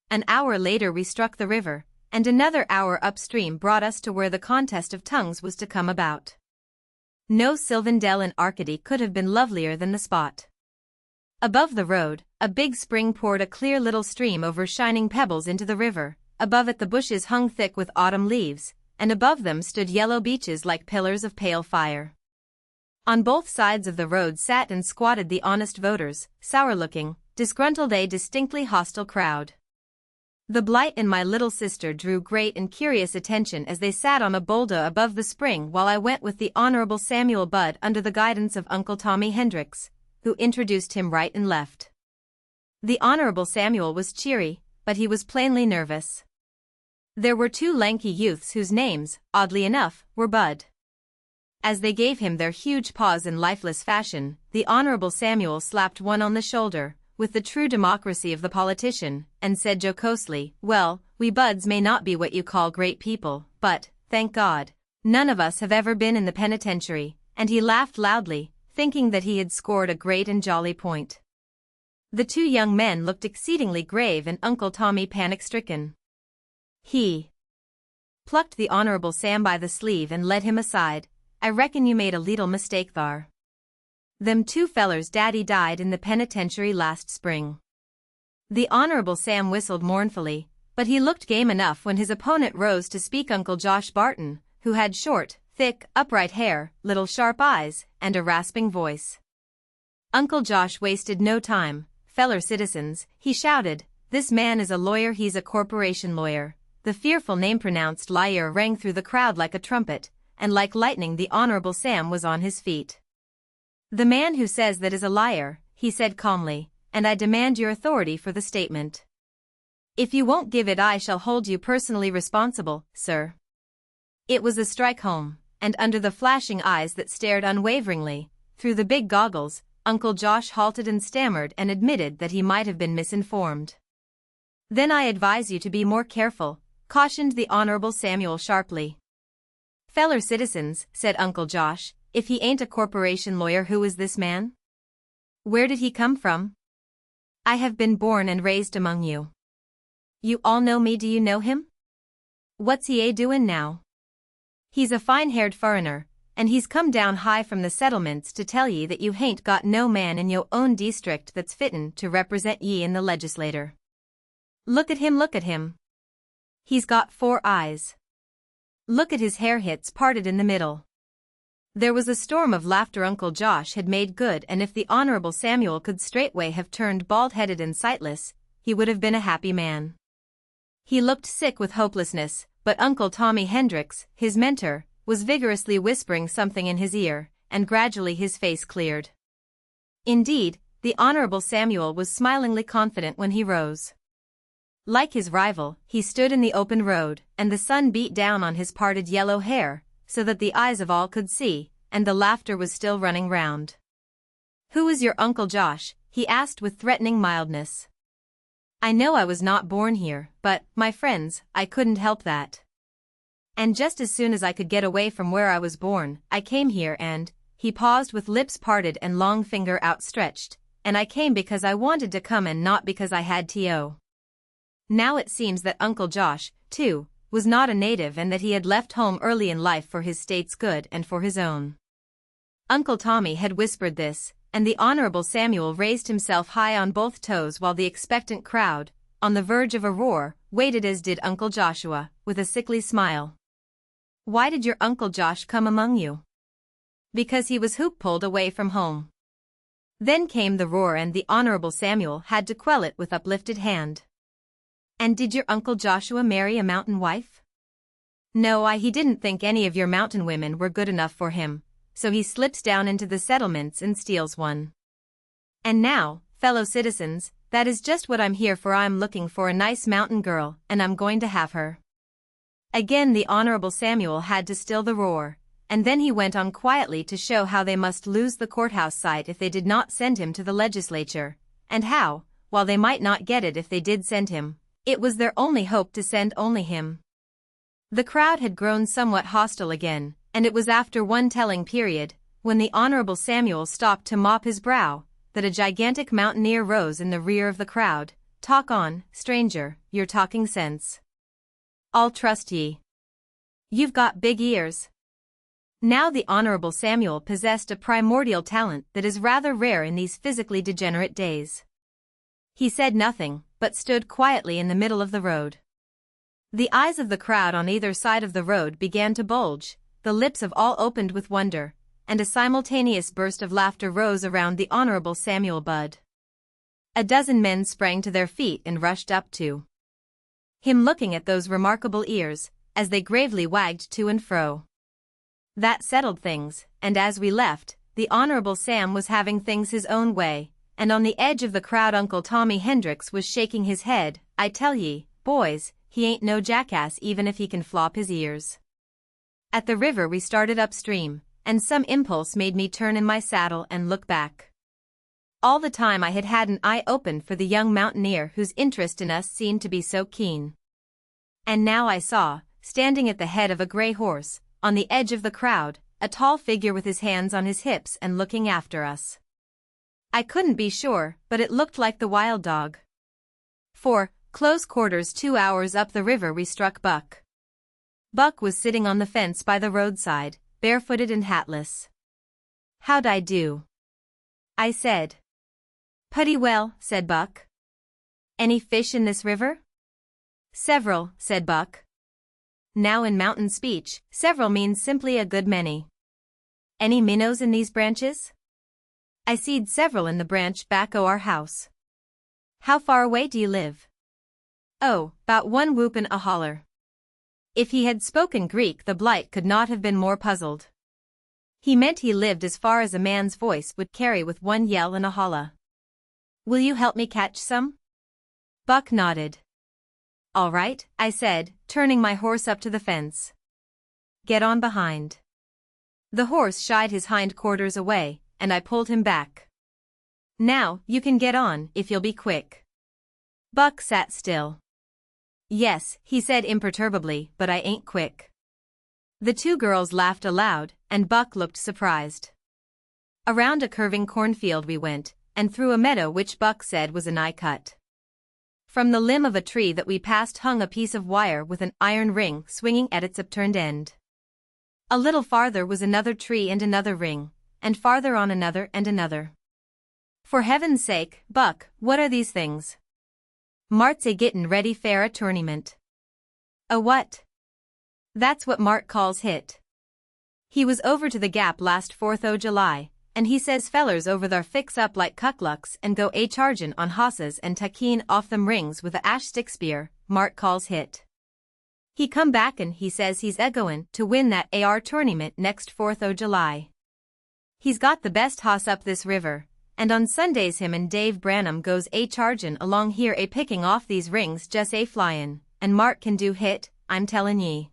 An hour later we struck the river, and another hour upstream brought us to where the contest of tongues was to come about. No sylvan dell in Arcady could have been lovelier than the spot. Above the road, a big spring poured a clear little stream over shining pebbles into the river. Above it the bushes hung thick with autumn leaves, and above them stood yellow beeches like pillars of pale fire. On both sides of the road sat and squatted the honest voters, sour-looking, disgruntled, a distinctly hostile crowd. The Blight and my little sister drew great and curious attention as they sat on a boulder above the spring while I went with the Honorable Samuel Budd under the guidance of Uncle Tommy Hendricks, who introduced him right and left. The Honorable Samuel was cheery, but he was plainly nervous. There were two lanky youths whose names, oddly enough, were Budd. As they gave him their huge paws in lifeless fashion, the Honorable Samuel slapped one on the shoulder, with the true democracy of the politician, and said jocosely, well, we Budds may not be what you call great people, but, thank God, none of us have ever been in the penitentiary, and he laughed loudly, thinking that he had scored a great and jolly point. The two young men looked exceedingly grave and Uncle Tommy panic-stricken. He plucked the Honorable Sam by the sleeve and led him aside. I reckon you made a leetle mistake thar. Them two fellers' daddy died in the penitentiary last spring. The Honorable Sam whistled mournfully, but he looked game enough when his opponent rose to speak. Uncle Josh Barton, who had short, thick, upright hair, little sharp eyes, and a rasping voice. Uncle Josh wasted no time. Feller citizens, he shouted, this man is a lawyer, he's a corporation lawyer. The fearful name pronounced liar rang through the crowd like a trumpet, and like lightning the Honorable Sam was on his feet. The man who says that is a liar, he said calmly, and I demand your authority for the statement. If you won't give it, I shall hold you personally responsible, sir. It was a strike home, and under the flashing eyes that stared unwaveringly, through the big goggles, Uncle Josh halted and stammered and admitted that he might have been misinformed. Then I advise you to be more careful, cautioned the Honorable Samuel sharply. Feller citizens, said Uncle Josh, if he ain't a corporation lawyer, who is this man? Where did he come from? I have been born and raised among you. You all know me, do you know him? What's he a-doin' now? He's a fine-haired furriner, and he's come down high from the settlements to tell ye that you hain't got no man in yo' own district that's fittin' to represent ye in the legislature. Look at him, look at him. He's got 4 eyes. Look at his hair, hits parted in the middle. There was a storm of laughter. Uncle Josh had made good, and if the Honorable Samuel could straightway have turned bald-headed and sightless, he would have been a happy man. He looked sick with hopelessness, but Uncle Tommy Hendricks, his mentor, was vigorously whispering something in his ear, and gradually his face cleared. Indeed, the Honorable Samuel was smilingly confident when he rose. Like his rival, he stood in the open road, and the sun beat down on his parted yellow hair, so that the eyes of all could see, and the laughter was still running round. "Who is your Uncle Josh?" he asked with threatening mildness. "I know I was not born here, but, my friends, I couldn't help that. And just as soon as I could get away from where I was born, I came here and," he paused with lips parted and long finger outstretched, "and I came because I wanted to come and not because I had to." Now it seems that Uncle Josh, too, was not a native and that he had left home early in life for his state's good and for his own. Uncle Tommy had whispered this, and the Honorable Samuel raised himself high on both toes while the expectant crowd, on the verge of a roar, waited, as did Uncle Joshua, with a sickly smile. "Why did your Uncle Josh come among you?" "Because he was hoop-pulled away from home." Then came the roar, and the Honorable Samuel had to quell it with uplifted hand. "And did your Uncle Joshua marry a mountain wife?" "No, he didn't think any of your mountain women were good enough for him, so he slips down into the settlements and steals one. And now, fellow citizens, that is just what I'm here for. I'm looking for a nice mountain girl, and I'm going to have her." Again the Honorable Samuel had to still the roar, and then he went on quietly to show how they must lose the courthouse site if they did not send him to the legislature, and how, while they might not get it if they did send him, it was their only hope to send only him. The crowd had grown somewhat hostile again, and it was after one telling period, when the Honorable Samuel stopped to mop his brow, that a gigantic mountaineer rose in the rear of the crowd. "Talk on, stranger, you're talking sense. I'll trust ye. You've got big ears." Now the Honorable Samuel possessed a primordial talent that is rather rare in these physically degenerate days. He said nothing, but stood quietly in the middle of the road. The eyes of the crowd on either side of the road began to bulge, the lips of all opened with wonder, and a simultaneous burst of laughter rose around the Honorable Samuel Budd. A dozen men sprang to their feet and rushed up to him, looking at those remarkable ears, as they gravely wagged to and fro. That settled things, and as we left, the Honorable Sam was having things his own way, and on the edge of the crowd Uncle Tommy Hendricks was shaking his head. "I tell ye, boys, he ain't no jackass even if he can flop his ears." At the river we started upstream, and some impulse made me turn in my saddle and look back. All the time I had had an eye open for the young mountaineer whose interest in us seemed to be so keen. And now I saw, standing at the head of a gray horse, on the edge of the crowd, a tall figure with his hands on his hips and looking after us. I couldn't be sure, but it looked like the wild dog. For, close quarters 2 hours up the river we struck Buck. Buck was sitting on the fence by the roadside, barefooted and hatless. "How'd I do?" I said. "Putty well," said Buck. "Any fish in this river?" "Several," said Buck. Now in mountain speech, several means simply a good many. "Any minnows in these branches?" "I seed several in the branch back o' our house." "How far away do you live?" "Oh, 'bout one whoop and a holler." If he had spoken Greek the blight could not have been more puzzled. He meant he lived as far as a man's voice would carry with one yell and a holla. "Will you help me catch some?" Buck nodded. "All right," I said, turning my horse up to the fence. "Get on behind." The horse shied his hind quarters away, and I pulled him back. "Now, you can get on, if you'll be quick." Buck sat still. "Yes," he said imperturbably, "but I ain't quick." The two girls laughed aloud, and Buck looked surprised. Around a curving cornfield we went, and through a meadow which Buck said was a nigh cut. From the limb of a tree that we passed hung a piece of wire with an iron ring swinging at its upturned end. A little farther was another tree and another ring, and farther on another and another. "For heaven's sake, Buck, what are these things?" "Mart's a gittin' ready fair a tournament." "A what?" "That's what Mart calls hit." He was over to the Gap last 4th o' July, and he says fellers over thar fix up like cucklux and go chargin' on hosses and takin off them rings with a ash stick spear, Mart calls hit. He come back and he says he's goin' to win that AR tournament next 4th o' July. He's got the best hoss up this river, and on Sundays him and Dave Branham goes chargin' along here picking off these rings just flyin', and Mart can do hit, I'm tellin' ye.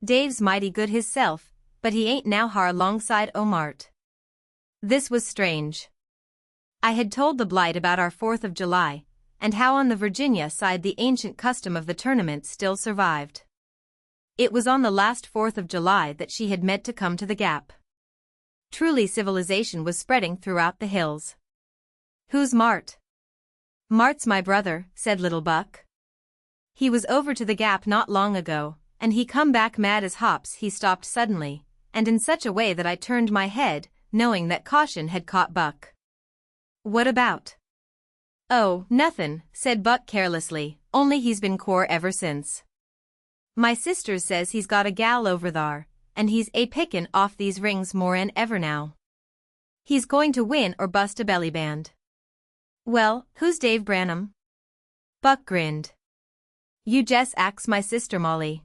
Dave's mighty good hisself, but he ain't now har alongside o' Mart. This was strange. I had told the Blight about our 4th of July, and how on the Virginia side the ancient custom of the tournament still survived. It was on the last 4th of July that she had meant to come to the Gap. Truly civilization was spreading throughout the hills. Who's Mart? Mart's my brother, said little Buck. He was over to the Gap not long ago, and he come back mad as hops. He stopped suddenly, and in such a way that I turned my head, knowing that caution had caught Buck. What about? Oh, nothin', said Buck carelessly, only he's been core ever since. My sister says he's got a gal over thar, and he's pickin' off these rings more'n ever now. He's going to win or bust a belly band. Well, who's Dave Branham? Buck grinned. You jes' ax my sister Molly.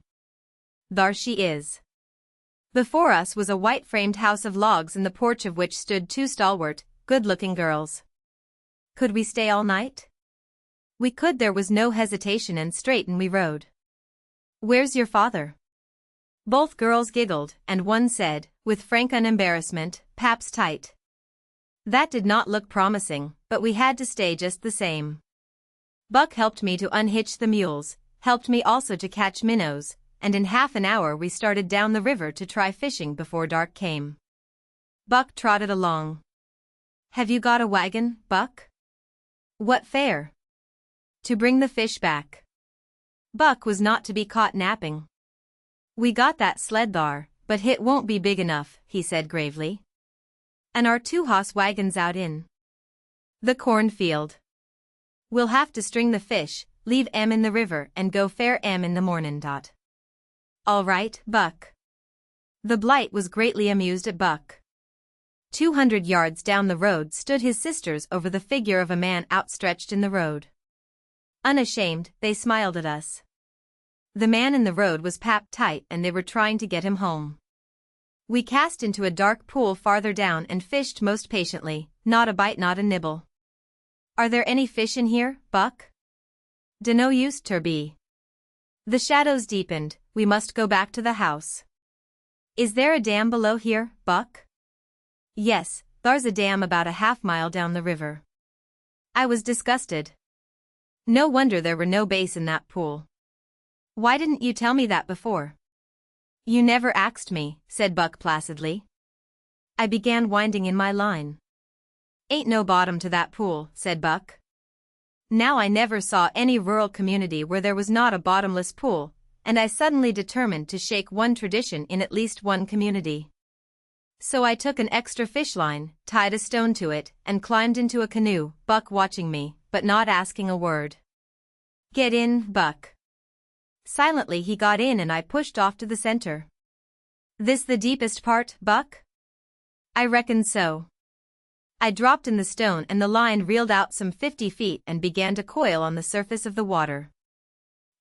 Thar she is. Before us was a white-framed house of logs in the porch of which stood two stalwart, good-looking girls. Could we stay all night? We could. There was no hesitation and straight we rode. Where's your father? Both girls giggled, and one said, with frank unembarrassment, Pap's tight. That did not look promising, but we had to stay just the same. Buck helped me to unhitch the mules, helped me also to catch minnows, and in half an hour we started down the river to try fishing before dark came. Buck trotted along. Have you got a wagon, Buck? What fare? To bring the fish back. Buck was not to be caught napping. We got that sled thar, but hit won't be big enough, he said gravely. And our 2-hoss wagon's out in the cornfield. We'll have to string the fish, leave 'em in the river and go fare 'em in the mornin'. All right, Buck. The Blight was greatly amused at Buck. 200 yards down the road stood his sisters over the figure of a man outstretched in the road. Unashamed, they smiled at us. The man in the road was Pap tight and they were trying to get him home. We cast into a dark pool farther down and fished most patiently, not a bite, not a nibble. Are there any fish in here, Buck? Dunno use ter be. The shadows deepened, we must go back to the house. Is there a dam below here, Buck? Yes, thar's a dam about a half-mile down the river. I was disgusted. No wonder there were no bass in that pool. Why didn't you tell me that before? You never axed me, said Buck placidly. I began winding in my line. Ain't no bottom to that pool, said Buck. Now I never saw any rural community where there was not a bottomless pool, and I suddenly determined to shake one tradition in at least one community. So I took an extra fish line, tied a stone to it, and climbed into a canoe, Buck watching me, but not asking a word. Get in, Buck. Silently he got in and I pushed off to the center. This the deepest part, Buck? I reckon so. I dropped in the stone and the line reeled out some 50 feet and began to coil on the surface of the water.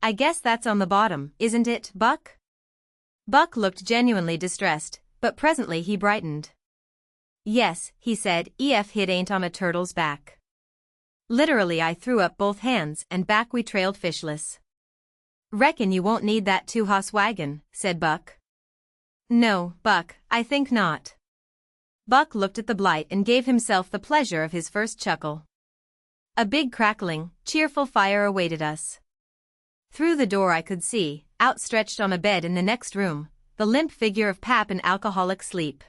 I guess that's on the bottom, isn't it, Buck? Buck looked genuinely distressed, but presently he brightened. Yes, he said, ef hit ain't on a turtle's back. Literally I threw up both hands and back we trailed fishless. Reckon you won't need that 2-hoss wagon, said Buck. No, Buck, I think not. Buck looked at the Blight and gave himself the pleasure of his first chuckle. A big crackling, cheerful fire awaited us. Through the door I could see, outstretched on a bed in the next room, the limp figure of Pap in alcoholic sleep.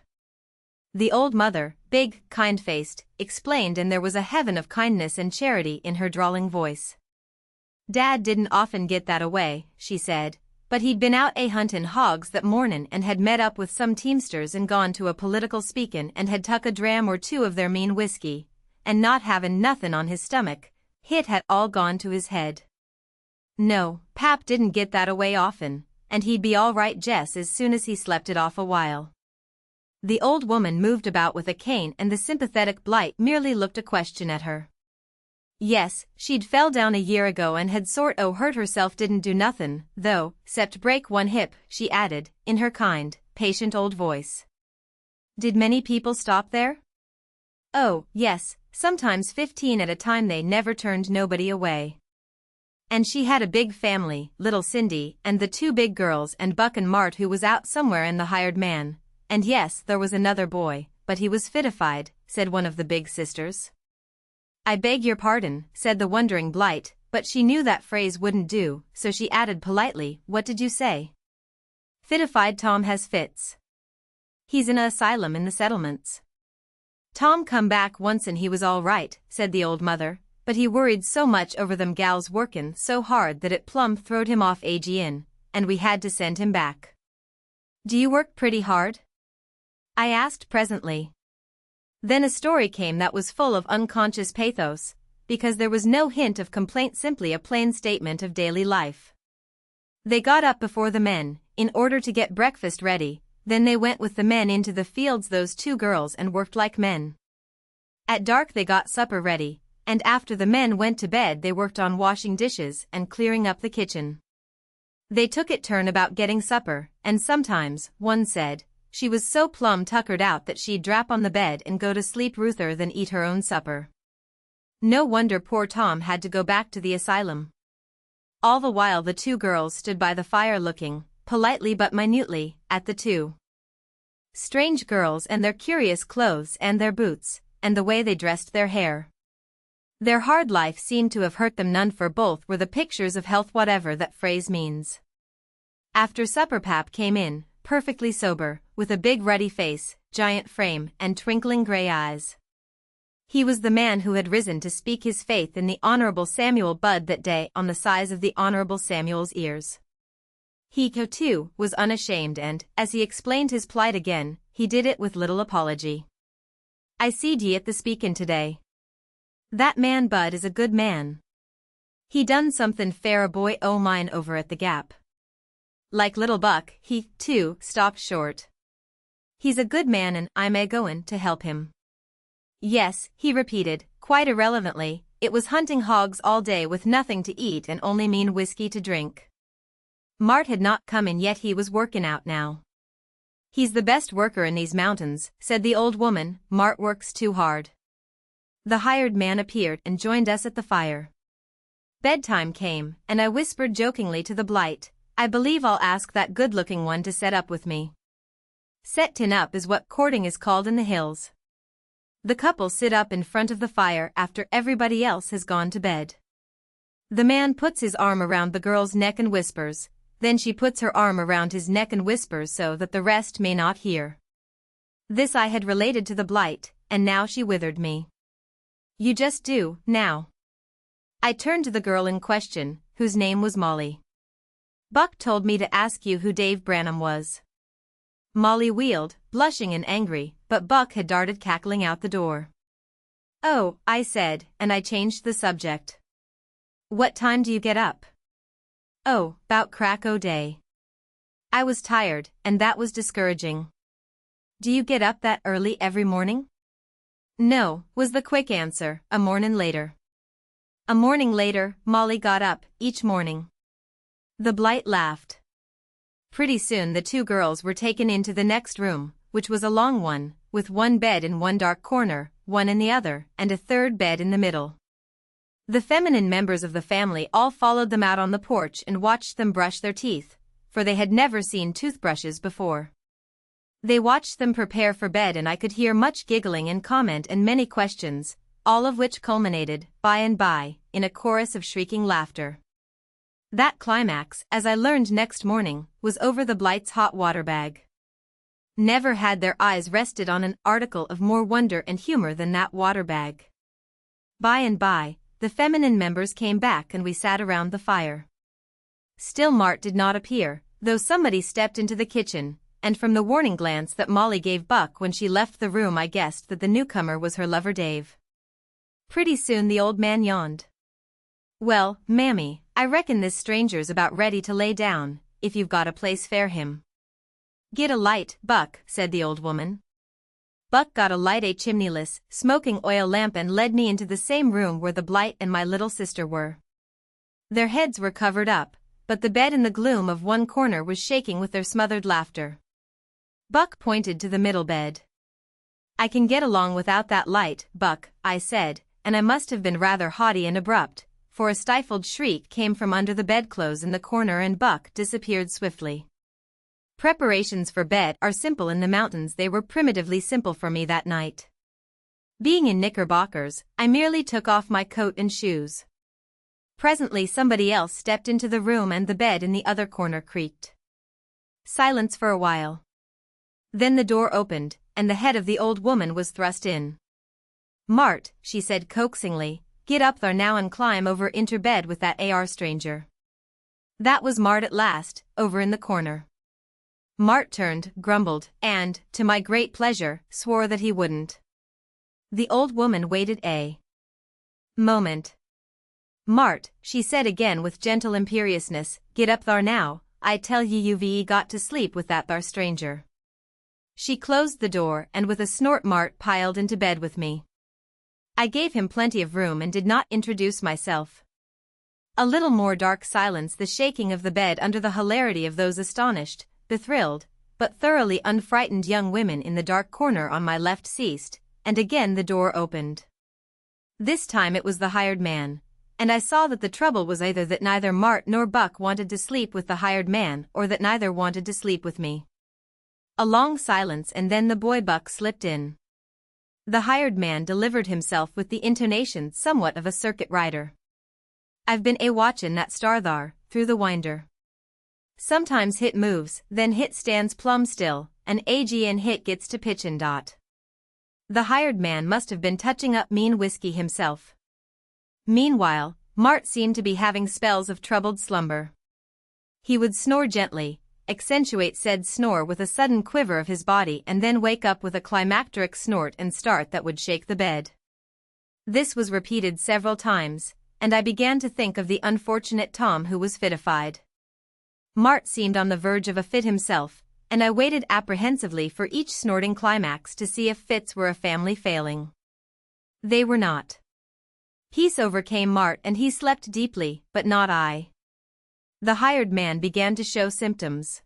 The old mother, big, kind-faced, explained, and there was a heaven of kindness and charity in her drawling voice. Dad didn't often get that away, she said, but he'd been out huntin' hogs that mornin' and had met up with some teamsters and gone to a political speakin' and had tuck a dram or two of their mean whiskey, and not havin' nothin' on his stomach, hit had all gone to his head. No, Pap didn't get that away often, and he'd be all right jess as soon as he slept it off a while. The old woman moved about with a cane and the sympathetic Blight merely looked a question at her. Yes, she'd fell down a year ago and had sort o' hurt herself, didn't do nothin', though, 'cept break one hip, she added, in her kind, patient old voice. Did many people stop there? Oh, yes, sometimes 15 at a time, they never turned nobody away. And she had a big family, little Cindy, and the 2 big girls and Buck and Mart who was out somewhere and the hired man, and yes, there was another boy, but he was fitified, said one of the big sisters. I beg your pardon, said the wondering Blight, but she knew that phrase wouldn't do, so she added politely, what did you say? Fitified. Tom has fits. He's in a asylum in the settlements. Tom come back once and he was all right, said the old mother, but he worried so much over them gals workin' so hard that it plumb throwed him off agin, and we had to send him back. Do you work pretty hard? I asked presently. Then a story came that was full of unconscious pathos, because there was no hint of complaint, simply a plain statement of daily life. They got up before the men, in order to get breakfast ready, then they went with the men into the fields, those 2 girls, and worked like men. At dark they got supper ready, and after the men went to bed they worked on washing dishes and clearing up the kitchen. They took it turn about getting supper, and sometimes, one said, she was so plumb tuckered out that she'd drap on the bed and go to sleep ruther than eat her own supper. No wonder poor Tom had to go back to the asylum. All the while the 2 girls stood by the fire looking, politely but minutely, at the 2 strange girls and their curious clothes and their boots, and the way they dressed their hair. Their hard life seemed to have hurt them none, for both were the pictures of health, whatever that phrase means. After supper Pap came in, perfectly sober, with a big ruddy face, giant frame, and twinkling gray eyes. He was the man who had risen to speak his faith in the Honorable Samuel Budd that day, on the size of the Honorable Samuel's ears. He, too, was unashamed and, as he explained his plight again, he did it with little apology. I seed ye at the speakin' today. That man Budd is a good man. He done somethin' fair a boy o' mine over at the Gap. Like little Buck, he, too, stopped short. He's a good man and I'm a-goin' to help him. Yes, he repeated, quite irrelevantly, it was hunting hogs all day with nothing to eat and only mean whiskey to drink. Mart had not come in yet, he was workin' out now. He's the best worker in these mountains, said the old woman, Mart works too hard. The hired man appeared and joined us at the fire. Bedtime came, and I whispered jokingly to the Blight, I believe I'll ask that good-looking one to set up with me. Settin' up is what courting is called in the hills. The couple sit up in front of the fire after everybody else has gone to bed. The man puts his arm around the girl's neck and whispers, then she puts her arm around his neck and whispers so that the rest may not hear. This I had related to the Blight, and now she withered me. You just do, now. I turned to the girl in question, whose name was Molly. Buck told me to ask you who Dave Branham was. Molly wheeled, blushing and angry, but Buck had darted cackling out the door. Oh, I said, and I changed the subject. What time do you get up? Oh, 'bout crack o' day. I was tired, and that was discouraging. Do you get up that early every morning? No, was the quick answer, a mornin' later. A morning later, Molly got up, each morning. The Blight laughed. Pretty soon the 2 girls were taken into the next room, which was a long one, with one bed in one dark corner, one in the other, and a third bed in the middle. The feminine members of the family all followed them out on the porch and watched them brush their teeth, for they had never seen toothbrushes before. They watched them prepare for bed, and I could hear much giggling and comment and many questions, all of which culminated, by and by, in a chorus of shrieking laughter. That climax, as I learned next morning, was over the Blight's hot water bag. Never had their eyes rested on an article of more wonder and humor than that water bag. By and by, the feminine members came back and we sat around the fire. Still Mart did not appear, though somebody stepped into the kitchen, and from the warning glance that Molly gave Buck when she left the room I guessed that the newcomer was her lover Dave. Pretty soon the old man yawned. Well, mammy, I reckon this stranger's about ready to lay down, if you've got a place fair him. Get a light, Buck, said the old woman. Buck got a light a chimneyless, smoking oil lamp and led me into the same room where the Blight and my little sister were. Their heads were covered up, but the bed in the gloom of one corner was shaking with their smothered laughter. Buck pointed to the middle bed. "I can get along without that light, Buck," I said, and I must have been rather haughty and abrupt, for a stifled shriek came from under the bedclothes in the corner and Buck disappeared swiftly. Preparations for bed are simple in the mountains. They were primitively simple for me that night. Being in knickerbockers, I merely took off my coat and shoes. Presently somebody else stepped into the room and the bed in the other corner creaked. Silence for a while. Then the door opened, and the head of the old woman was thrust in. "Mart," she said coaxingly, "get up there now and climb over into bed with that AR stranger." That was Mart at last, over in the corner. Mart turned, grumbled, and, to my great pleasure, swore that he wouldn't. The old woman waited a moment. "Mart," she said again with gentle imperiousness, "get up thar now, I tell ye you've got to sleep with that thar stranger." She closed the door and with a snort Mart piled into bed with me. I gave him plenty of room and did not introduce myself. A little more dark silence, the shaking of the bed under the hilarity of those astonished, bethrilled, but thoroughly unfrightened young women in the dark corner on my left ceased, and again the door opened. This time it was the hired man, and I saw that the trouble was either that neither Mart nor Buck wanted to sleep with the hired man or that neither wanted to sleep with me. A long silence and then the boy Buck slipped in. The hired man delivered himself with the intonation somewhat of a circuit rider. "I've been watchin' that star thar, through the winder. Sometimes hit moves, then hit stands plumb still, and AGN hit gets to pitchin' dot." The hired man must have been touching up mean whiskey himself. Meanwhile, Mart seemed to be having spells of troubled slumber. He would snore gently, accentuate said snore with a sudden quiver of his body and then wake up with a climacteric snort and start that would shake the bed. This was repeated several times, and I began to think of the unfortunate Tom who was fitified. Mart seemed on the verge of a fit himself, and I waited apprehensively for each snorting climax to see if fits were a family failing. They were not. Peace overcame Mart and he slept deeply, but not I. The hired man began to show symptoms.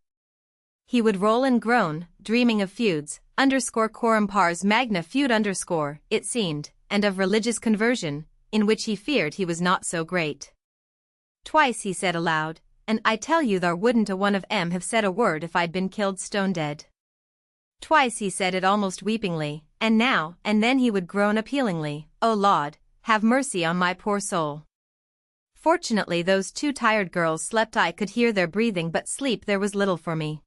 He would roll and groan, dreaming of feuds, _coram pars magna feud _, it seemed, and of religious conversion, in which he feared he was not so great. Twice he said aloud, "And I tell you thar wouldn't a one of 'em have said a word if I'd been killed stone dead." Twice he said it almost weepingly, and now and then he would groan appealingly, "Oh Lord, have mercy on my poor soul." Fortunately those two tired girls slept. I could hear their breathing, but sleep there was little for me.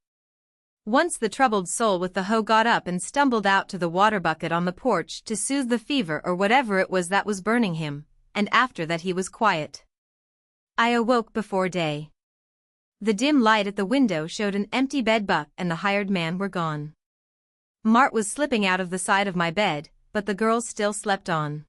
Once the troubled soul with the hoe got up and stumbled out to the water bucket on the porch to soothe the fever or whatever it was that was burning him, and after that he was quiet. I awoke before day. The dim light at the window showed an empty bed. Buck and the hired man were gone. Mart was slipping out of the side of my bed, but the girls still slept on.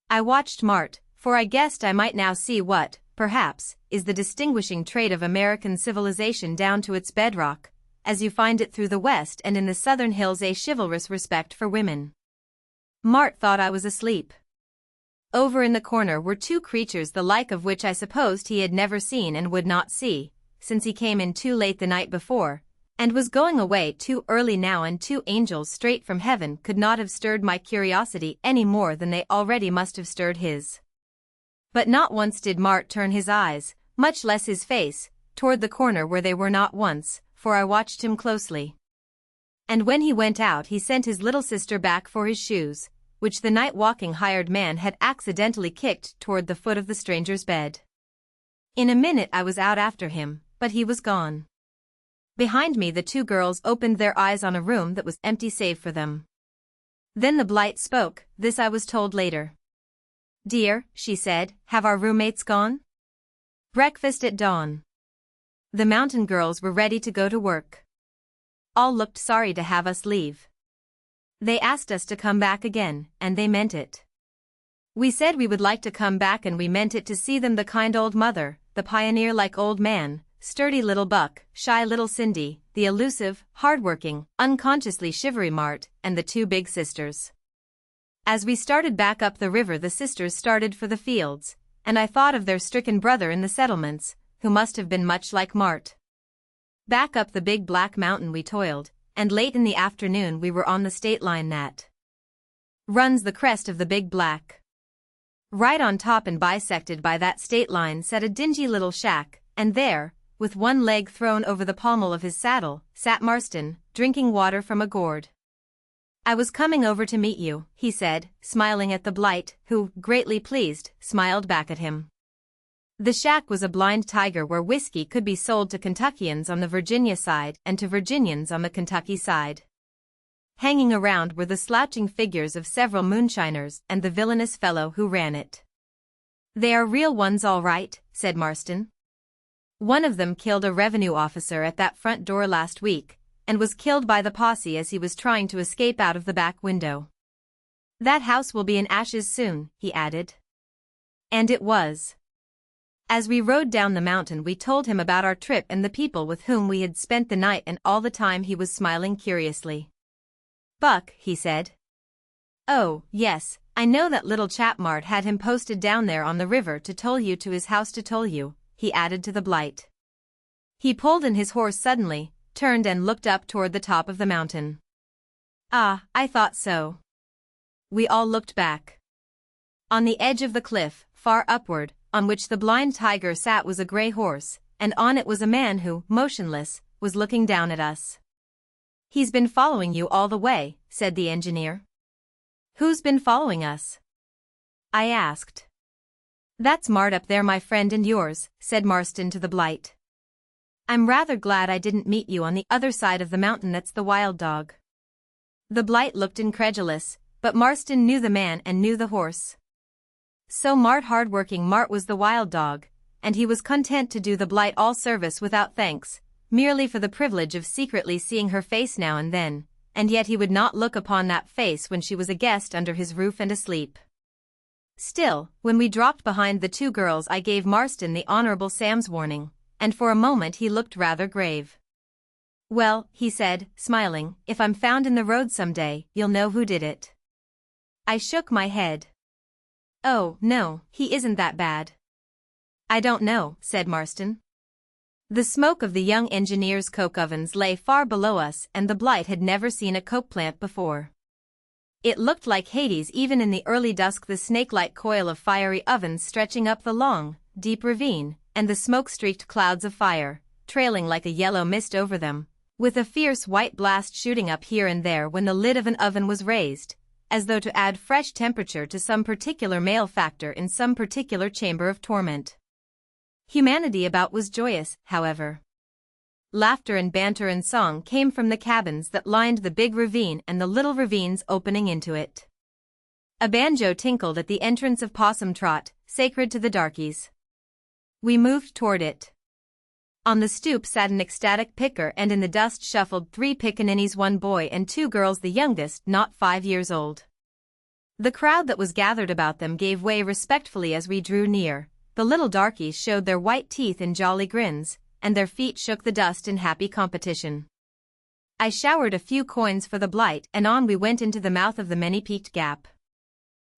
I watched Mart, for I guessed I might now see what, perhaps, is the distinguishing trait of American civilization down to its bedrock, as you find it through the West and in the Southern hills, a chivalrous respect for women. Mart thought I was asleep. Over in the corner were two creatures the like of which I supposed he had never seen and would not see, since he came in too late the night before, and was going away too early now, and two angels straight from heaven could not have stirred my curiosity any more than they already must have stirred his. But not once did Mart turn his eyes, much less his face, toward the corner where they were, not once, for I watched him closely. And when he went out he sent his little sister back for his shoes, which the night-walking hired man had accidentally kicked toward the foot of the stranger's bed. In a minute I was out after him, but he was gone. Behind me the two girls opened their eyes on a room that was empty save for them. Then the Blight spoke. This I was told later. "Dear," she said, "have our roommates gone?" "Breakfast at dawn." The mountain girls were ready to go to work. All looked sorry to have us leave. They asked us to come back again, and they meant it. We said we would like to come back, and we meant it, to see them, the kind old mother, the pioneer-like old man, sturdy little Buck, shy little Cindy, the elusive, hard-working, unconsciously shivery Mart, and the two big sisters. As we started back up the river, the sisters started for the fields, and I thought of their stricken brother in the settlements, who must have been much like Mart. Back up the big black mountain we toiled, and late in the afternoon we were on the state line that runs the crest of the big black. Right on top and bisected by that state line sat a dingy little shack, and there, with one leg thrown over the pommel of his saddle, sat Marston, drinking water from a gourd. "I was coming over to meet you," he said, smiling at the Blight, who, greatly pleased, smiled back at him. The shack was a blind tiger where whiskey could be sold to Kentuckians on the Virginia side and to Virginians on the Kentucky side. Hanging around were the slouching figures of several moonshiners and the villainous fellow who ran it. "They are real ones all right," said Marston. "One of them killed a revenue officer at that front door last week, and was killed by the posse as he was trying to escape out of the back window. That house will be in ashes soon," he added. And it was. As we rode down the mountain we told him about our trip and the people with whom we had spent the night, and all the time he was smiling curiously. "Buck," he said. "Oh, yes, I know that little chap Mart had him posted down there on the river to toll you to his house to toll you," he added to the Blight. He pulled in his horse suddenly, turned and looked up toward the top of the mountain. "Ah, I thought so." We all looked back. On the edge of the cliff, far upward, on which the blind tiger sat was a gray horse, and on it was a man who, motionless, was looking down at us. "He's been following you all the way," said the engineer. "Who's been following us?" I asked. "That's Mart up there, my friend and yours," said Marston to the Blight. "I'm rather glad I didn't meet you on the other side of the mountain. That's the wild dog." The Blight looked incredulous, but Marston knew the man and knew the horse. So hard-working Mart was the wild dog, and he was content to do the Blight all service without thanks, merely for the privilege of secretly seeing her face now and then, and yet he would not look upon that face when she was a guest under his roof and asleep. Still, when we dropped behind the two girls I gave Marston the Honorable Sam's warning, and for a moment he looked rather grave. "Well," he said, smiling, "if I'm found in the road someday, you'll know who did it." I shook my head. "Oh, no, he isn't that bad." "I don't know," said Marston. The smoke of the young engineer's coke ovens lay far below us, and the Blight had never seen a coke plant before. It looked like Hades even in the early dusk, the snake-like coil of fiery ovens stretching up the long, deep ravine, and the smoke-streaked clouds of fire, trailing like a yellow mist over them, with a fierce white blast shooting up here and there when the lid of an oven was raised, as though to add fresh temperature to some particular male factor in some particular chamber of torment. Humanity about was joyous, however. Laughter and banter and song came from the cabins that lined the big ravine and the little ravines opening into it. A banjo tinkled at the entrance of Possum Trot, sacred to the darkies. We moved toward it. On the stoop sat an ecstatic picker, and in the dust shuffled three pickaninnies, one boy and two girls, the youngest not 5 years old. The crowd that was gathered about them gave way respectfully as we drew near. The little darkies showed their white teeth in jolly grins, and their feet shook the dust in happy competition. I showered a few coins for the Blight, and on we went into the mouth of the many-peaked gap.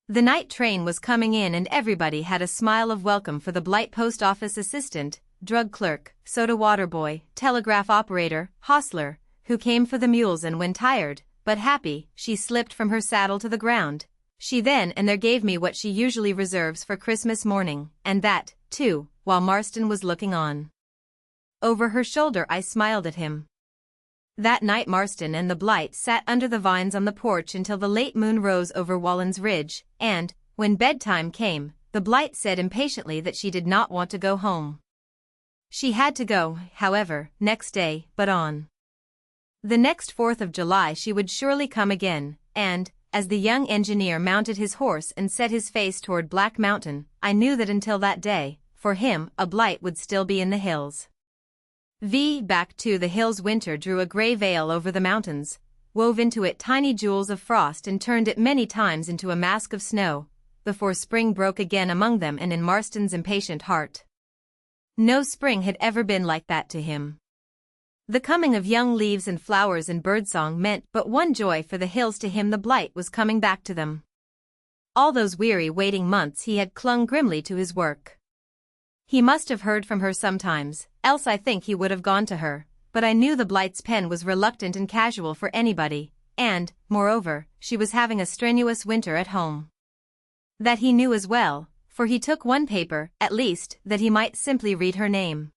The night train was coming in, and everybody had a smile of welcome for the Blight post office assistant, drug clerk, soda water boy, telegraph operator, hostler, who came for the mules, and when tired, but happy, she slipped from her saddle to the ground. She then and there gave me what she usually reserves for Christmas morning, and that, too, while Marston was looking on. Over her shoulder I smiled at him. That night Marston and the Blight sat under the vines on the porch until the late moon rose over Wallen's Ridge, and, when bedtime came, the Blight said impatiently that she did not want to go home. She had to go, however, next day, but on the next 4th of July she would surely come again, and, as the young engineer mounted his horse and set his face toward Black Mountain, I knew that until that day, for him, a Blight would still be in the hills. Back to the hills winter drew a gray veil over the mountains, wove into it tiny jewels of frost and turned it many times into a mask of snow, before spring broke again among them and in Marston's impatient heart. No spring had ever been like that to him. The coming of young leaves and flowers and birdsong meant but one joy for the hills to him: the blight was coming back to them. All those weary waiting months he had clung grimly to his work. He must have heard from her sometimes, else I think he would have gone to her, but I knew the blight's pen was reluctant and casual for anybody, and, moreover, she was having a strenuous winter at home. That he knew as well, for he took one paper, at least, that he might simply read her name.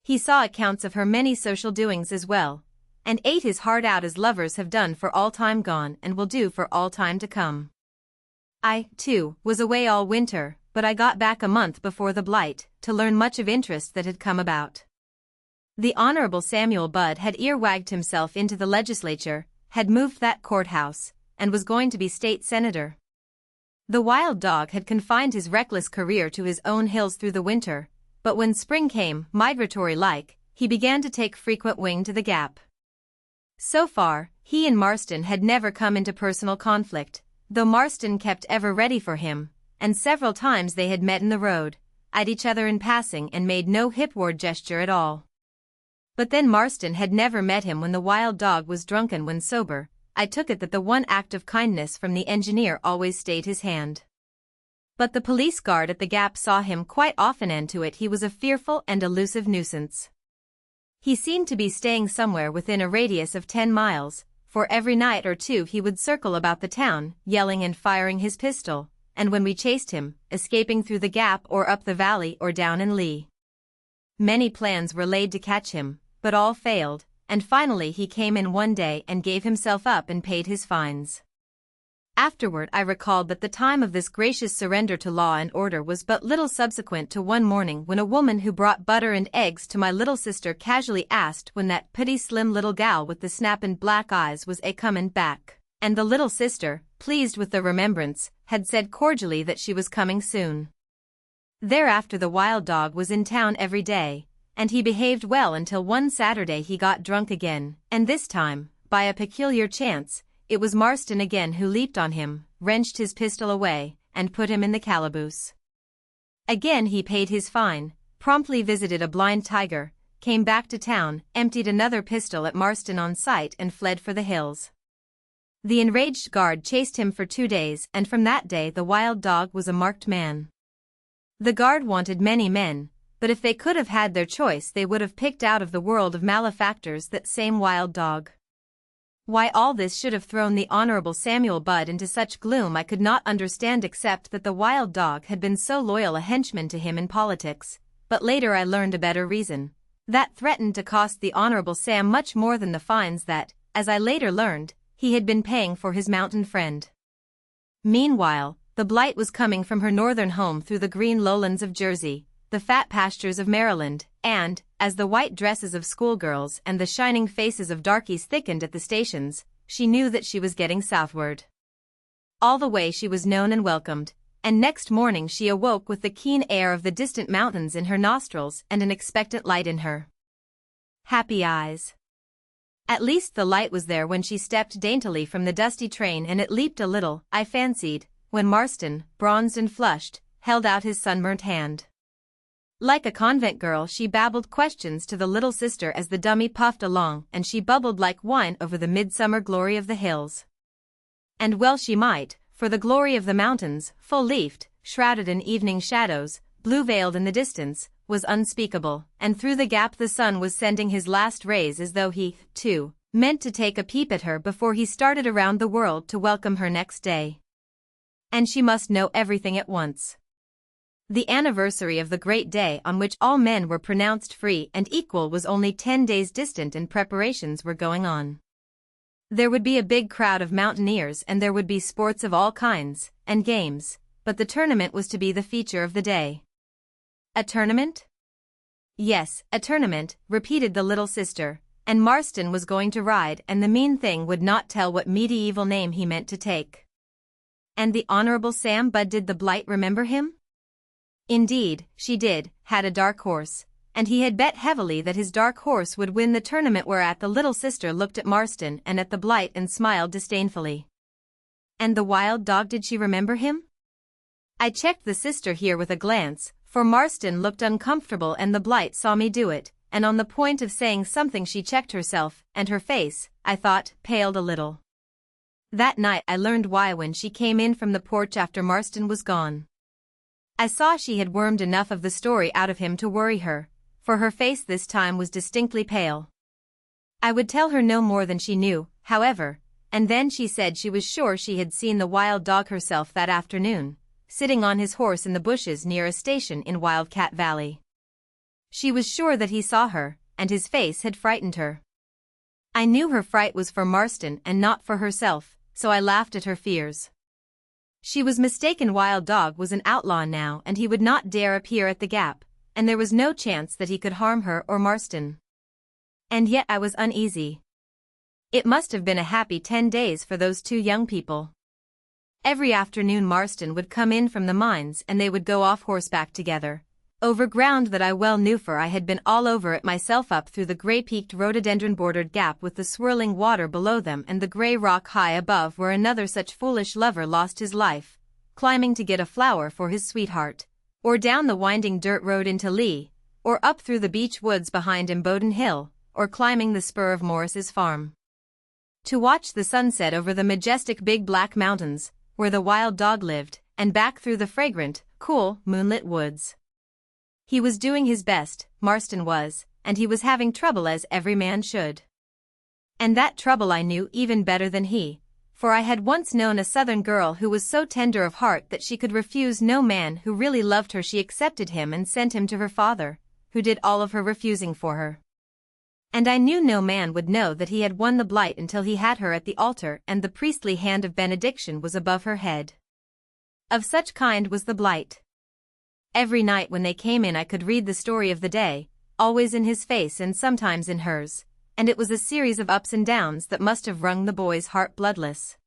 He saw accounts of her many social doings as well, and ate his heart out as lovers have done for all time gone and will do for all time to come. I, too, was away all winter, but I got back a month before the blight, to learn much of interest that had come about. The Honorable Samuel Budd had earwagged himself into the legislature, had moved that courthouse, and was going to be state senator. The wild dog had confined his reckless career to his own hills through the winter, but when spring came, migratory-like, he began to take frequent wing to the Gap. So far, he and Marston had never come into personal conflict, though Marston kept ever ready for him, and several times they had met in the road, eyed each other in passing and made no hipward gesture at all. But then Marston had never met him when the wild dog was drunken. When sober, I took it that the one act of kindness from the engineer always stayed his hand. But the police guard at the Gap saw him quite often, and to it he was a fearful and elusive nuisance. He seemed to be staying somewhere within a radius of 10 miles, for every night or two he would circle about the town, yelling and firing his pistol, and when we chased him, escaping through the Gap or up the valley or down in Lee. Many plans were laid to catch him, but all failed, and finally he came in one day and gave himself up and paid his fines. Afterward I recalled that the time of this gracious surrender to law and order was but little subsequent to one morning when a woman who brought butter and eggs to my little sister casually asked when that pretty slim little gal with the snappin' black eyes was a-comin' back, and the little sister, pleased with the remembrance, had said cordially that she was coming soon. Thereafter the wild dog was in town every day, and he behaved well until one Saturday he got drunk again, and this time, by a peculiar chance, it was Marston again who leaped on him, wrenched his pistol away, and put him in the calaboose. Again he paid his fine, promptly visited a blind tiger, came back to town, emptied another pistol at Marston on sight and fled for the hills. The enraged guard chased him for 2 days, and from that day the wild dog was a marked man. The guard wanted many men, but if they could have had their choice they would have picked out of the world of malefactors that same wild dog. Why all this should have thrown the Honorable Samuel Budd into such gloom I could not understand, except that the wild dog had been so loyal a henchman to him in politics, but later I learned a better reason. That threatened to cost the Honorable Sam much more than the fines that, as I later learned, he had been paying for his mountain friend. Meanwhile, the blight was coming from her northern home through the green lowlands of Jersey, the fat pastures of Maryland, and, as the white dresses of schoolgirls and the shining faces of darkies thickened at the stations, she knew that she was getting southward. All the way she was known and welcomed, and next morning she awoke with the keen air of the distant mountains in her nostrils and an expectant light in her happy eyes. At least the light was there when she stepped daintily from the dusty train, and it leaped a little, I fancied, when Marston, bronzed and flushed, held out his sunburnt hand. Like a convent girl she babbled questions to the little sister as the dummy puffed along, and she bubbled like wine over the midsummer glory of the hills. And well she might, for the glory of the mountains, full-leafed, shrouded in evening shadows, blue-veiled in the distance, was unspeakable, and through the Gap the sun was sending his last rays as though he, too, meant to take a peep at her before he started around the world to welcome her next day. And she must know everything at once. The anniversary of the great day on which all men were pronounced free and equal was only 10 days distant, and preparations were going on. There would be a big crowd of mountaineers, and there would be sports of all kinds, and games, but the tournament was to be the feature of the day. A tournament? Yes, a tournament, repeated the little sister, and Marston was going to ride, and the mean thing would not tell what medieval name he meant to take. And the Honorable Sam Budd, did the blight remember him? Indeed, she did, had a dark horse, and he had bet heavily that his dark horse would win the tournament, whereat the little sister looked at Marston and at the blight and smiled disdainfully. And the wild dog, did she remember him? I checked the sister here with a glance, For Marston looked uncomfortable and the blight saw me do it, and on the point of saying something she checked herself, and her face, I thought, paled a little. That night I learned why when she came in from the porch after Marston was gone. I saw she had wormed enough of the story out of him to worry her, for her face this time was distinctly pale. I would tell her no more than she knew, however, and then she said she was sure she had seen the wild dog herself that afternoon, sitting on his horse in the bushes near a station in Wildcat Valley. She was sure that he saw her, and his face had frightened her. I knew her fright was for Marston and not for herself, so I laughed at her fears. She was mistaken. Wild Dog was an outlaw now and he would not dare appear at the Gap, and there was no chance that he could harm her or Marston. And yet I was uneasy. It must have been a happy 10 days for those two young people. Every afternoon Marston would come in from the mines and they would go off horseback together, over ground that I well knew, for I had been all over it myself, up through the grey-peaked rhododendron-bordered gap with the swirling water below them and the grey rock high above where another such foolish lover lost his life, climbing to get a flower for his sweetheart, or down the winding dirt road into Lee, or up through the beech woods behind Imboden Hill, or climbing the spur of Morris's farm, to watch the sunset over the majestic Big Black Mountains, where the wild dog lived, and back through the fragrant, cool, moonlit woods. He was doing his best, Marston was, and he was having trouble as every man should. And that trouble I knew even better than he, for I had once known a southern girl who was so tender of heart that she could refuse no man who really loved her. She accepted him and sent him to her father, who did all of her refusing for her. And I knew no man would know that he had won the blight until he had her at the altar and the priestly hand of benediction was above her head. Of such kind was the blight. Every night when they came in I could read the story of the day, always in his face and sometimes in hers, and it was a series of ups and downs that must have wrung the boy's heart bloodless.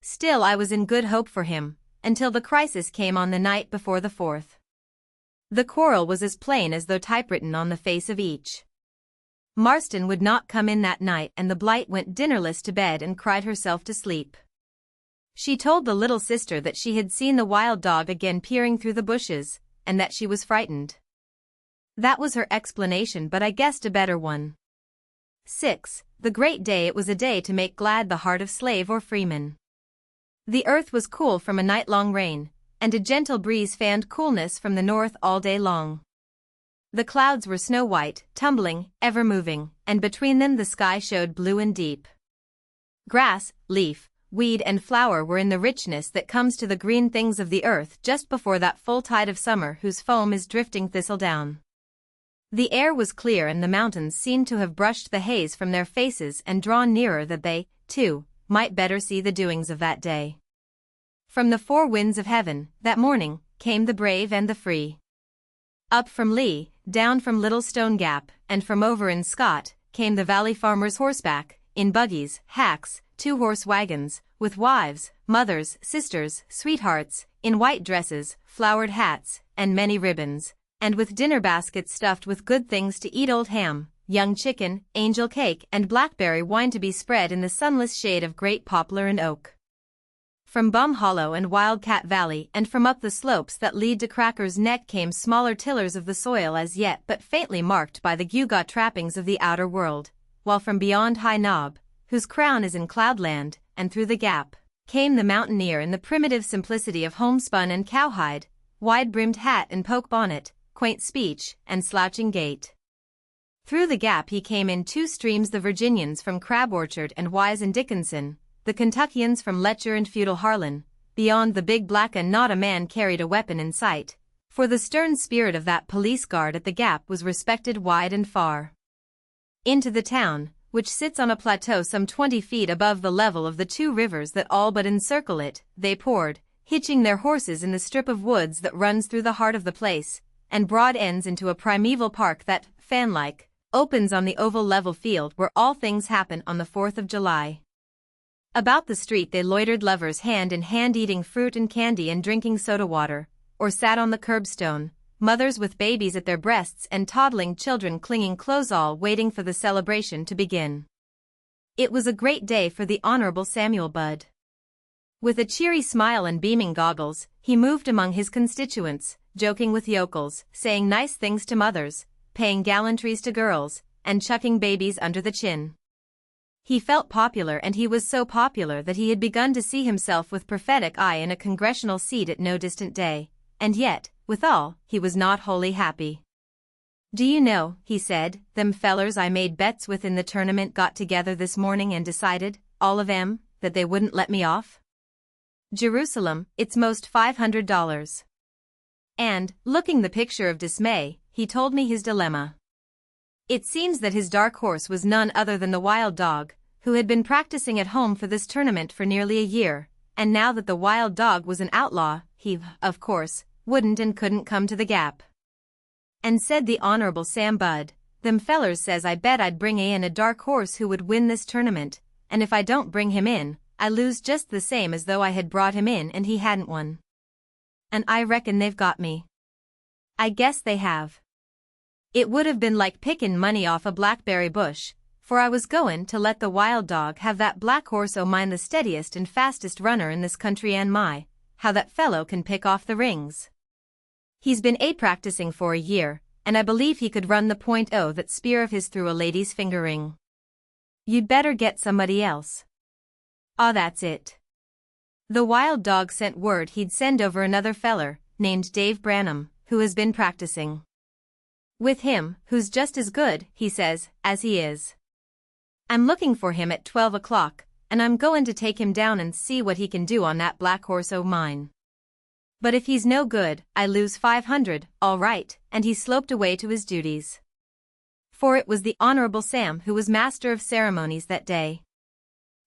Still I was in good hope for him, until the crisis came on the night before the 4th. The quarrel was as plain as though typewritten on the face of each. Marston would not come in that night and the blight went dinnerless to bed and cried herself to sleep. She told the little sister that she had seen the wild dog again peering through the bushes, and that she was frightened. That was her explanation, but I guessed a better one. 6. The great day. It was a day to make glad the heart of slave or freeman. The earth was cool from a night-long rain, and a gentle breeze fanned coolness from the north all day long. The clouds were snow-white, tumbling, ever moving, and between them the sky showed blue and deep. Grass, leaf, weed and flower were in the richness that comes to the green things of the earth just before that full tide of summer whose foam is drifting thistledown. The air was clear and the mountains seemed to have brushed the haze from their faces and drawn nearer that they, too, might better see the doings of that day. From the four winds of heaven, that morning, came the brave and the free. Up from Lee, down from Little Stone Gap, and from over in Scott, came the valley farmers horseback, in buggies, hacks, 2-horse wagons, with wives, mothers, sisters, sweethearts, in white dresses, flowered hats, and many ribbons, and with dinner baskets stuffed with good things to eat: old ham, young chicken, angel cake, and blackberry wine to be spread in the sunless shade of great poplar and oak. From Bum Hollow and Wildcat Valley and from up the slopes that lead to Cracker's Neck came smaller tillers of the soil as yet but faintly marked by the gewgaw trappings of the outer world, while from beyond High Knob, whose crown is in Cloudland, and through the Gap, came the mountaineer in the primitive simplicity of homespun and cowhide, wide-brimmed hat and poke bonnet, quaint speech, and slouching gait. Through the Gap he came in 2 streams: the Virginians from Crab Orchard and Wise and Dickinson, the Kentuckians from Letcher and feudal Harlan. Beyond the Big Black and not a man carried a weapon in sight, for the stern spirit of that police guard at the Gap was respected wide and far. Into the town, which sits on a plateau some 20 feet above the level of the 2 rivers that all but encircle it, they poured, hitching their horses in the strip of woods that runs through the heart of the place, and broad ends into a primeval park that, fan-like, opens on the oval level field where all things happen on the 4th of July. About the street they loitered, lovers hand in hand, eating fruit and candy and drinking soda water, or sat on the curbstone, mothers with babies at their breasts and toddling children clinging close, all waiting for the celebration to begin. It was a great day for the Honorable Samuel Budd. With a cheery smile and beaming goggles, he moved among his constituents, joking with yokels, saying nice things to mothers, paying gallantries to girls, and chucking babies under the chin. He felt popular, and he was so popular that he had begun to see himself with prophetic eye in a congressional seat at no distant day, and yet, withal, he was not wholly happy. "Do you know," he said, "them fellers I made bets with in the tournament got together this morning and decided, all of 'em, that they wouldn't let me off? Jerusalem, it's most $500. And, looking the picture of dismay, he told me his dilemma. It seems that his dark horse was none other than the wild dog, who had been practicing at home for this tournament for nearly a year, and now that the wild dog was an outlaw, he, of course, wouldn't and couldn't come to the Gap. And said the Honorable Sam Budd, "Them fellers says I bet I'd bring in a dark horse who would win this tournament, and if I don't bring him in, I lose just the same as though I had brought him in and he hadn't won. And I reckon they've got me." I guess they have. It would have been like pickin' money off a blackberry bush, for I was goin' to let the wild dog have that black horse o' mine, the steadiest and fastest runner in this country, and my, how that fellow can pick off the rings. He's been practicing for a year, and I believe he could run the .0 that spear of his through a lady's finger ring. You'd better get somebody else. Ah, that's it. The wild dog sent word he'd send over another feller, named Dave Branham, who has been practicing with him, who's just as good, he says, as he is. I'm looking for him at 12 o'clock, and I'm goin' to take him down and see what he can do on that black horse o' mine. But if he's no good, I lose 500, all right, and he sloped away to his duties. For it was the Honorable Sam who was master of ceremonies that day.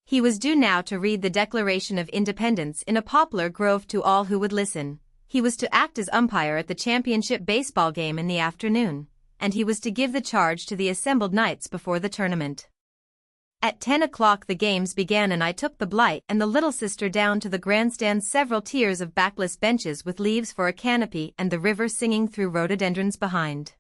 He was due now to read the Declaration of Independence in a poplar grove to all who would listen. He was to act as umpire at the championship baseball game in the afternoon, and he was to give the charge to the assembled knights before the tournament. At 10 o'clock the games began, and I took the Blight and the little sister down to the grandstand, several tiers of backless benches with leaves for a canopy and the river singing through rhododendrons behind.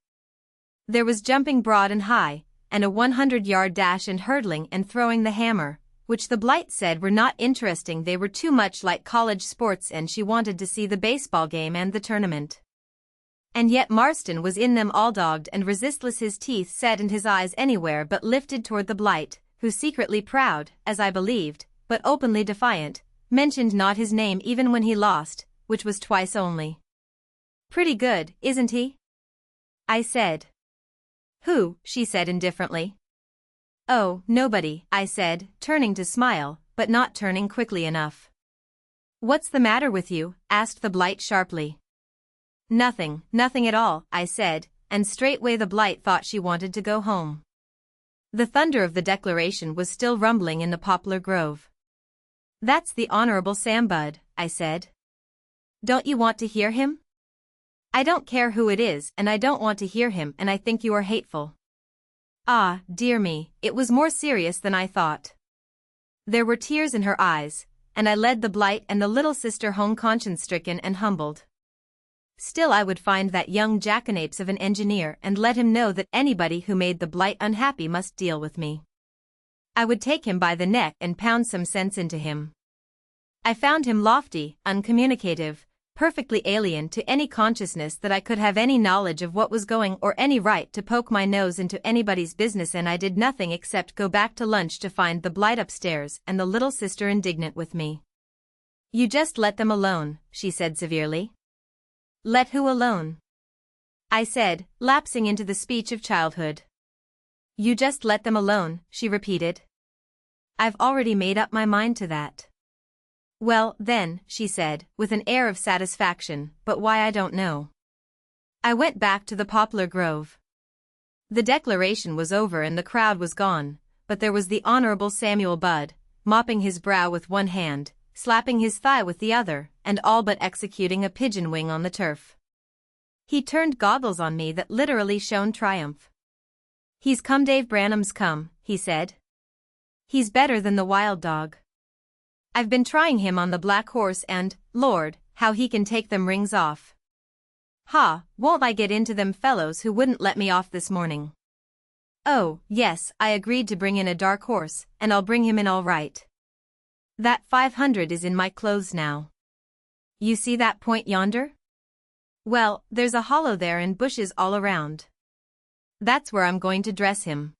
There was jumping broad and high, and a 100-yard dash and hurdling and throwing the hammer, which the Blight said were not interesting, they were too much like college sports, and she wanted to see the baseball game and the tournament. And yet Marston was in them all, dogged and resistless, his teeth set and his eyes anywhere but lifted toward the Blight, who, secretly proud, as I believed, but openly defiant, mentioned not his name even when he lost, which was twice only. "Pretty good, isn't he?" I said. "Who?" she said indifferently. "Oh, nobody," I said, turning to smile, but not turning quickly enough. "What's the matter with you?" asked the Blight sharply. "Nothing, nothing at all," I said, and straightway the Blight thought she wanted to go home. The thunder of the Declaration was still rumbling in the poplar grove. "That's the Honorable Sam Budd," I said. "Don't you want to hear him?" "I don't care who it is, and I don't want to hear him, and I think you are hateful." Ah, dear me, it was more serious than I thought. There were tears in her eyes, and I led the Blight and the little sister home conscience-stricken and humbled. Still I would find that young jackanapes of an engineer and let him know that anybody who made the Blight unhappy must deal with me. I would take him by the neck and pound some sense into him. I found him lofty, uncommunicative, perfectly alien to any consciousness that I could have any knowledge of what was going or any right to poke my nose into anybody's business, and I did nothing except go back to lunch to find the Blight upstairs and the little sister indignant with me. "You just let them alone," she said severely. "Let who alone?" I said, lapsing into the speech of childhood. "You just let them alone," she repeated. "I've already made up my mind to that." "Well, then," she said, with an air of satisfaction, "but why I don't know." I went back to the poplar grove. The Declaration was over and the crowd was gone, but there was the Honorable Samuel Budd, mopping his brow with one hand, slapping his thigh with the other, and all but executing a pigeon wing on the turf. He turned goggles on me that literally shone triumph. "He's come, Dave Branham's come," he said. "He's better than the wild dog. I've been trying him on the black horse and, Lord, how he can take them rings off. Ha, won't I get into them fellows who wouldn't let me off this morning. Oh, yes, I agreed to bring in a dark horse, and I'll bring him in all right. That 500 is in my clothes now. You see that point yonder? Well, there's a hollow there and bushes all around. That's where I'm going to dress him.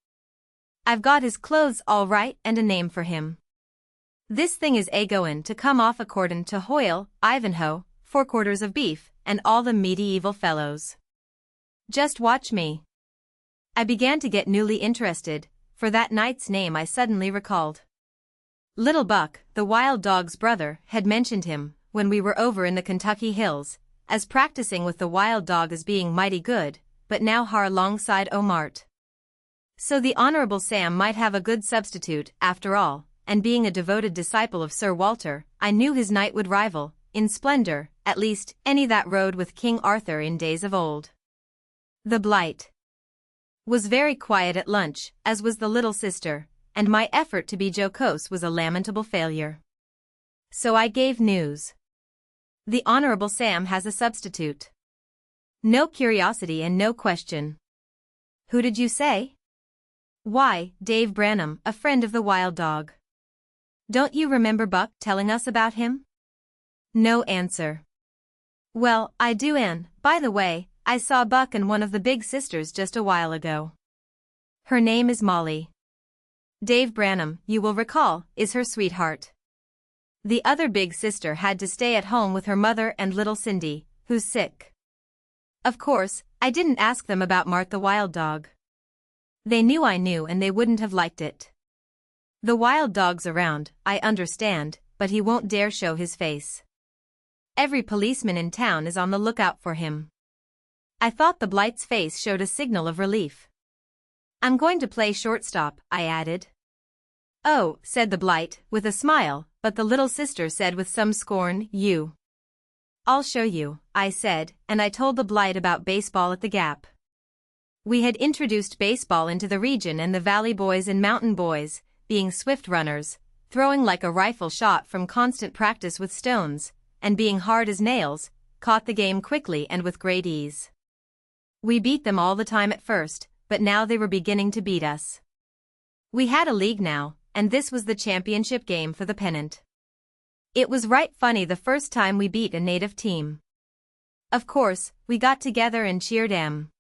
I've got his clothes all right and a name for him. This thing is a-goin' to come off accordin' to Hoyle, Ivanhoe, 4/4 of beef, and all the medieval fellows. Just watch me. I began to get newly interested, for that knight's name I suddenly recalled. Little Buck, the wild dog's brother, had mentioned him, when we were over in the Kentucky hills, as practicing with the wild dog as being mighty good, but now har alongside O'Mart. So the Honorable Sam might have a good substitute, after all, and being a devoted disciple of Sir Walter, I knew his knight would rival, in splendor, at least, any that rode with King Arthur in days of old. The Blight was very quiet at lunch, as was the little sister, and my effort to be jocose was a lamentable failure. So I gave news. The Honorable Sam has a substitute. No curiosity and no question. Who did you say? Why, Dave Branham, a friend of the wild dog. Don't you remember Buck telling us about him? No answer. Well, I do, and, by the way, I saw Buck and one of the big sisters just a while ago. Her name is Molly. Dave Branham, you will recall, is her sweetheart. The other big sister had to stay at home with her mother and little Cindy, who's sick. Of course, I didn't ask them about Mart the wild dog. They knew I knew and they wouldn't have liked it. The wild dog's around, I understand, but he won't dare show his face. Every policeman in town is on the lookout for him. I thought the Blight's face showed a signal of relief. I'm going to play shortstop, I added. Oh, said the Blight, with a smile, but the little sister said with some scorn, you. I'll show you, I said, and I told the Blight about baseball at the Gap. We had introduced baseball into the region, and the Valley boys and mountain boys, being swift runners, throwing like a rifle shot from constant practice with stones, and being hard as nails, caught the game quickly and with great ease. We beat them all the time at first, but now they were beginning to beat us. We had a league now, and this was the championship game for the pennant. It was right funny the first time we beat a native team. Of course, we got together and cheered 'em.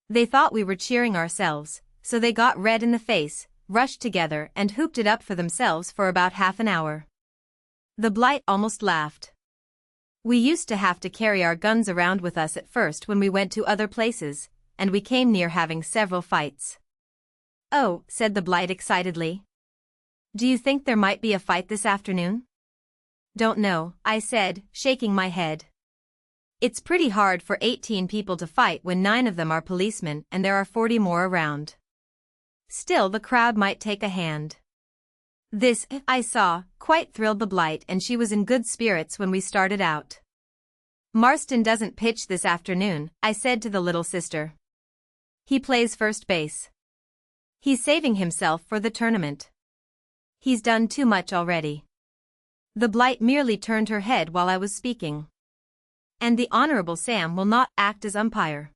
They thought we were cheering ourselves, so they got red in the face, rushed together and hooped it up for themselves for about half an hour. The Blight almost laughed. We used to have to carry our guns around with us at first when we went to other places, and we came near having several fights. Oh, said the Blight excitedly. Do you think there might be a fight this afternoon? Don't know, I said, shaking my head. It's pretty hard for 18 people to fight when 9 of them are policemen and there are 40 more around. Still, the crowd might take a hand. This, I saw, quite thrilled the Blight, and she was in good spirits when we started out. Marston doesn't pitch this afternoon, I said to the little sister. He plays first base. He's saving himself for the tournament. He's done too much already. The Blight merely turned her head while I was speaking. And the Honorable Sam will not act as umpire.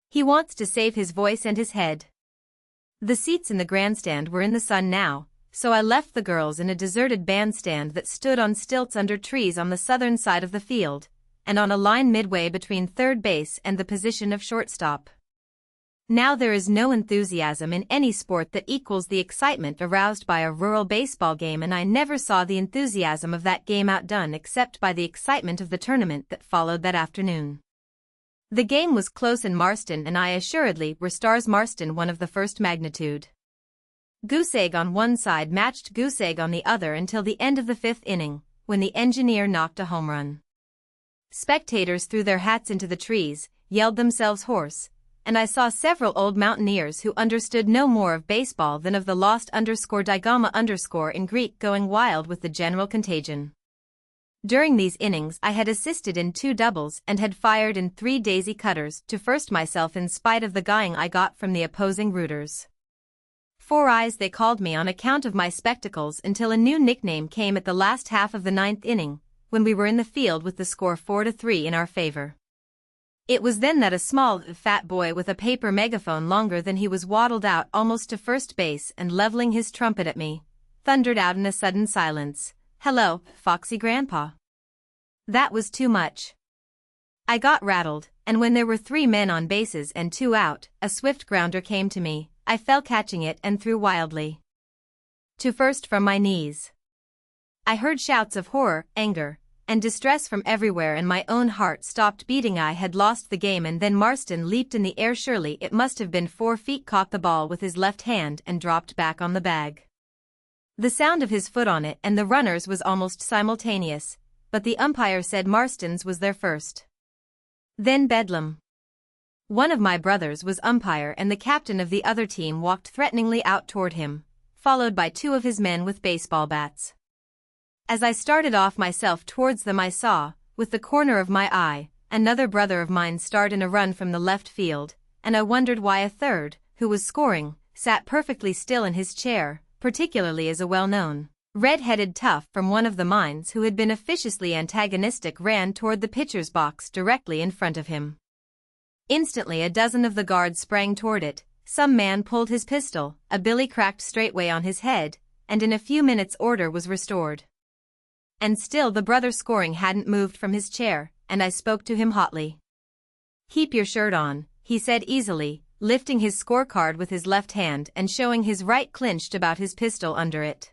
He wants to save his voice and his head. The seats in the grandstand were in the sun now, so I left the girls in a deserted bandstand that stood on stilts under trees on the southern side of the field, and on a line midway between third base and the position of shortstop. Now there is no enthusiasm in any sport that equals the excitement aroused by a rural baseball game, and I never saw the enthusiasm of that game outdone except by the excitement of the tournament that followed that afternoon. The game was close, and Marston and I assuredly were stars. Marston one of the first magnitude. Goose egg on one side matched goose egg on the other until the end of the 5th inning, when the engineer knocked a home run. Spectators threw their hats into the trees, yelled themselves hoarse, and I saw several old mountaineers who understood no more of baseball than of the lost _digama_ in Greek going wild with the general contagion. During these innings I had assisted in 2 doubles and had fired in 3 daisy cutters to first myself in spite of the guying I got from the opposing rooters. 4 Eyes they called me on account of my spectacles until a new nickname came at the last half of the 9th inning, when we were in the field with the score 4-3 in our favor. It was then that a small, fat boy with a paper megaphone longer than he was waddled out almost to first base and leveling his trumpet at me, thundered out in a sudden silence, "Hello, Foxy Grandpa." That was too much. I got rattled, and when there were 3 men on bases and 2 out, a swift grounder came to me. I fell catching it and threw wildly to first from my knees. I heard shouts of horror, anger, and distress from everywhere, and my own heart stopped beating. I had lost the game, and then Marston leaped in the air. Surely it must have been 4 feet, caught the ball with his left hand and dropped back on the bag. The sound of his foot on it and the runner's was almost simultaneous, but the umpire said Marston's was there first. Then bedlam. One of my brothers was umpire, and the captain of the other team walked threateningly out toward him, followed by 2 of his men with baseball bats. As I started off myself towards them, I saw, with the corner of my eye, another brother of mine start in a run from the left field, and I wondered why a third, who was scoring, sat perfectly still in his chair, particularly as a well-known, red-headed tough from one of the mines who had been officiously antagonistic ran toward the pitcher's box directly in front of him. Instantly a dozen of the guards sprang toward it. Some man pulled his pistol, a billy cracked straightway on his head, and in a few minutes order was restored. And still the brother scoring hadn't moved from his chair, and I spoke to him hotly. "Keep your shirt on," he said easily, lifting his scorecard with his left hand and showing his right clinched about his pistol under it.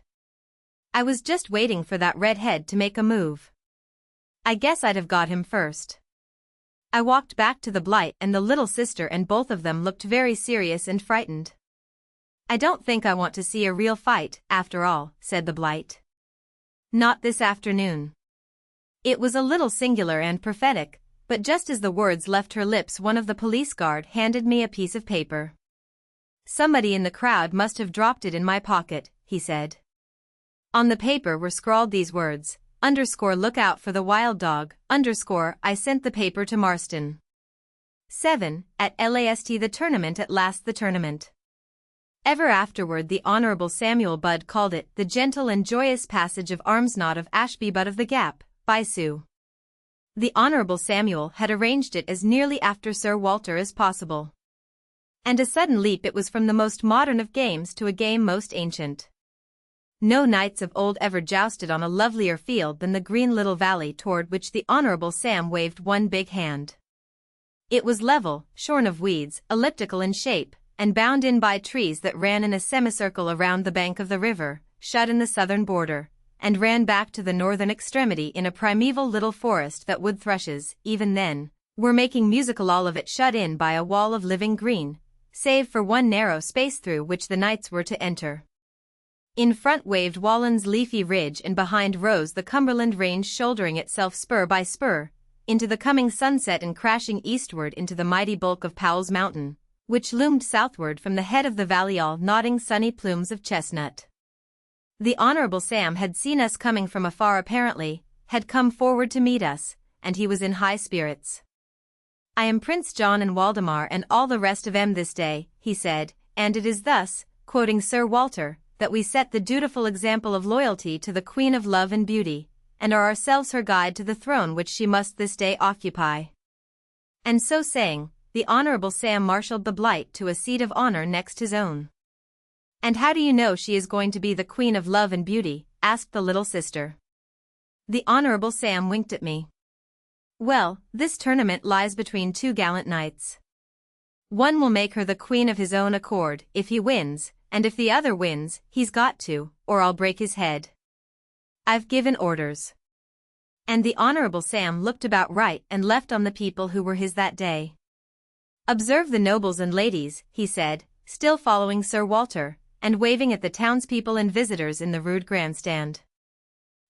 I was just waiting for that redhead to make a move. I guess I'd have got him first. I walked back to the Blight and the little sister, and both of them looked very serious and frightened. "I don't think I want to see a real fight, after all," said the Blight. "Not this afternoon." It was a little singular and prophetic, but just as the words left her lips, one of the police guard handed me a piece of paper. "Somebody in the crowd must have dropped it in my pocket," he said. On the paper were scrawled these words, _look out for the wild dog, _ I sent the paper to Marston. 7, at last the tournament at last the tournament. Ever afterward the Honorable Samuel Budd called it the gentle and joyous passage of arms, not of Ashby but of the Gap, by Sue. The Honorable Samuel had arranged it as nearly after Sir Walter as possible. And a sudden leap it was from the most modern of games to a game most ancient. No knights of old ever jousted on a lovelier field than the green little valley toward which the Honorable Sam waved one big hand. It was level, shorn of weeds, elliptical in shape, and bound in by trees that ran in a semicircle around the bank of the river, shut in the southern border, and ran back to the northern extremity in a primeval little forest that wood thrushes, even then, were making musical, all of it shut in by a wall of living green, save for one narrow space through which the knights were to enter. In front waved Wallen's leafy ridge, and behind rose the Cumberland range, shouldering itself spur by spur into the coming sunset and crashing eastward into the mighty bulk of Powell's Mountain, which loomed southward from the head of the valley, all nodding sunny plumes of chestnut. The Honorable Sam had seen us coming from afar, apparently, had come forward to meet us, and he was in high spirits. "I am Prince John and Waldemar and all the rest of 'em this day," he said, "and it is thus," quoting Sir Walter, "that we set the dutiful example of loyalty to the Queen of Love and Beauty, and are ourselves her guide to the throne which she must this day occupy." And so saying, the Honorable Sam marshalled the Blight to a seat of honor next his own. "And how do you know she is going to be the Queen of Love and Beauty?" asked the little sister. The Honorable Sam winked at me. "Well, this tournament lies between 2 gallant knights. One will make her the queen of his own accord if he wins, and if the other wins, he's got to, or I'll break his head. I've given orders." And the Honorable Sam looked about right and left on the people who were his that day. "Observe the nobles and ladies," he said, still following Sir Walter, and waving at the townspeople and visitors in the rude grandstand.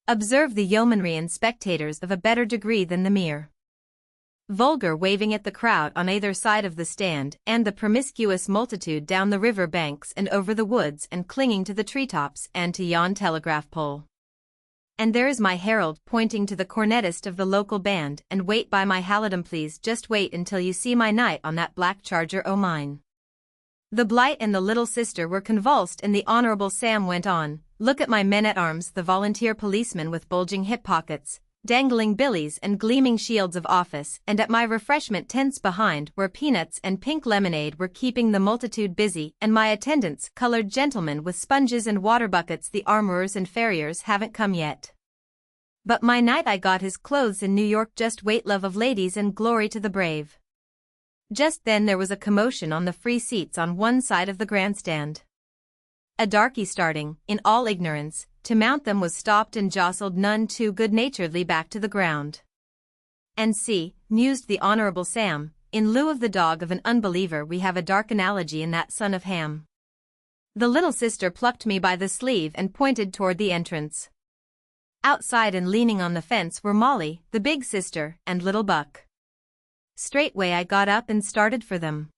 "Observe the yeomanry and spectators of a better degree than the mere vulgar waving at the crowd on either side of the stand, and the promiscuous multitude down the river banks and over the woods and clinging to the treetops and to yon telegraph pole. And there is my herald," pointing to the cornetist of the local band, "and wait by my halidom, please, just wait until you see my knight on that black charger o' mine." The Blight and the little sister were convulsed, and the Honorable Sam went on, "Look at my men-at-arms, the volunteer policemen with bulging hip pockets, dangling billies and gleaming shields of office, and at my refreshment tents behind, where peanuts and pink lemonade were keeping the multitude busy, and my attendants, colored gentlemen with sponges and water buckets. The armorers and farriers haven't come yet. But my knight I got his clothes in New York, just wait, love of ladies and glory to the brave. Just then there was a commotion on the free seats on one side of the grandstand. A darky starting, in all ignorance, to mount them was stopped and jostled none too good-naturedly back to the ground. And see, mused the Honorable Sam, in lieu of the dog of an unbeliever we have a dark analogy in that son of Ham. The little sister plucked me by the sleeve and pointed toward the entrance. Outside and leaning on the fence were Molly, the big sister, and little Buck. Straightway I got up and started for them.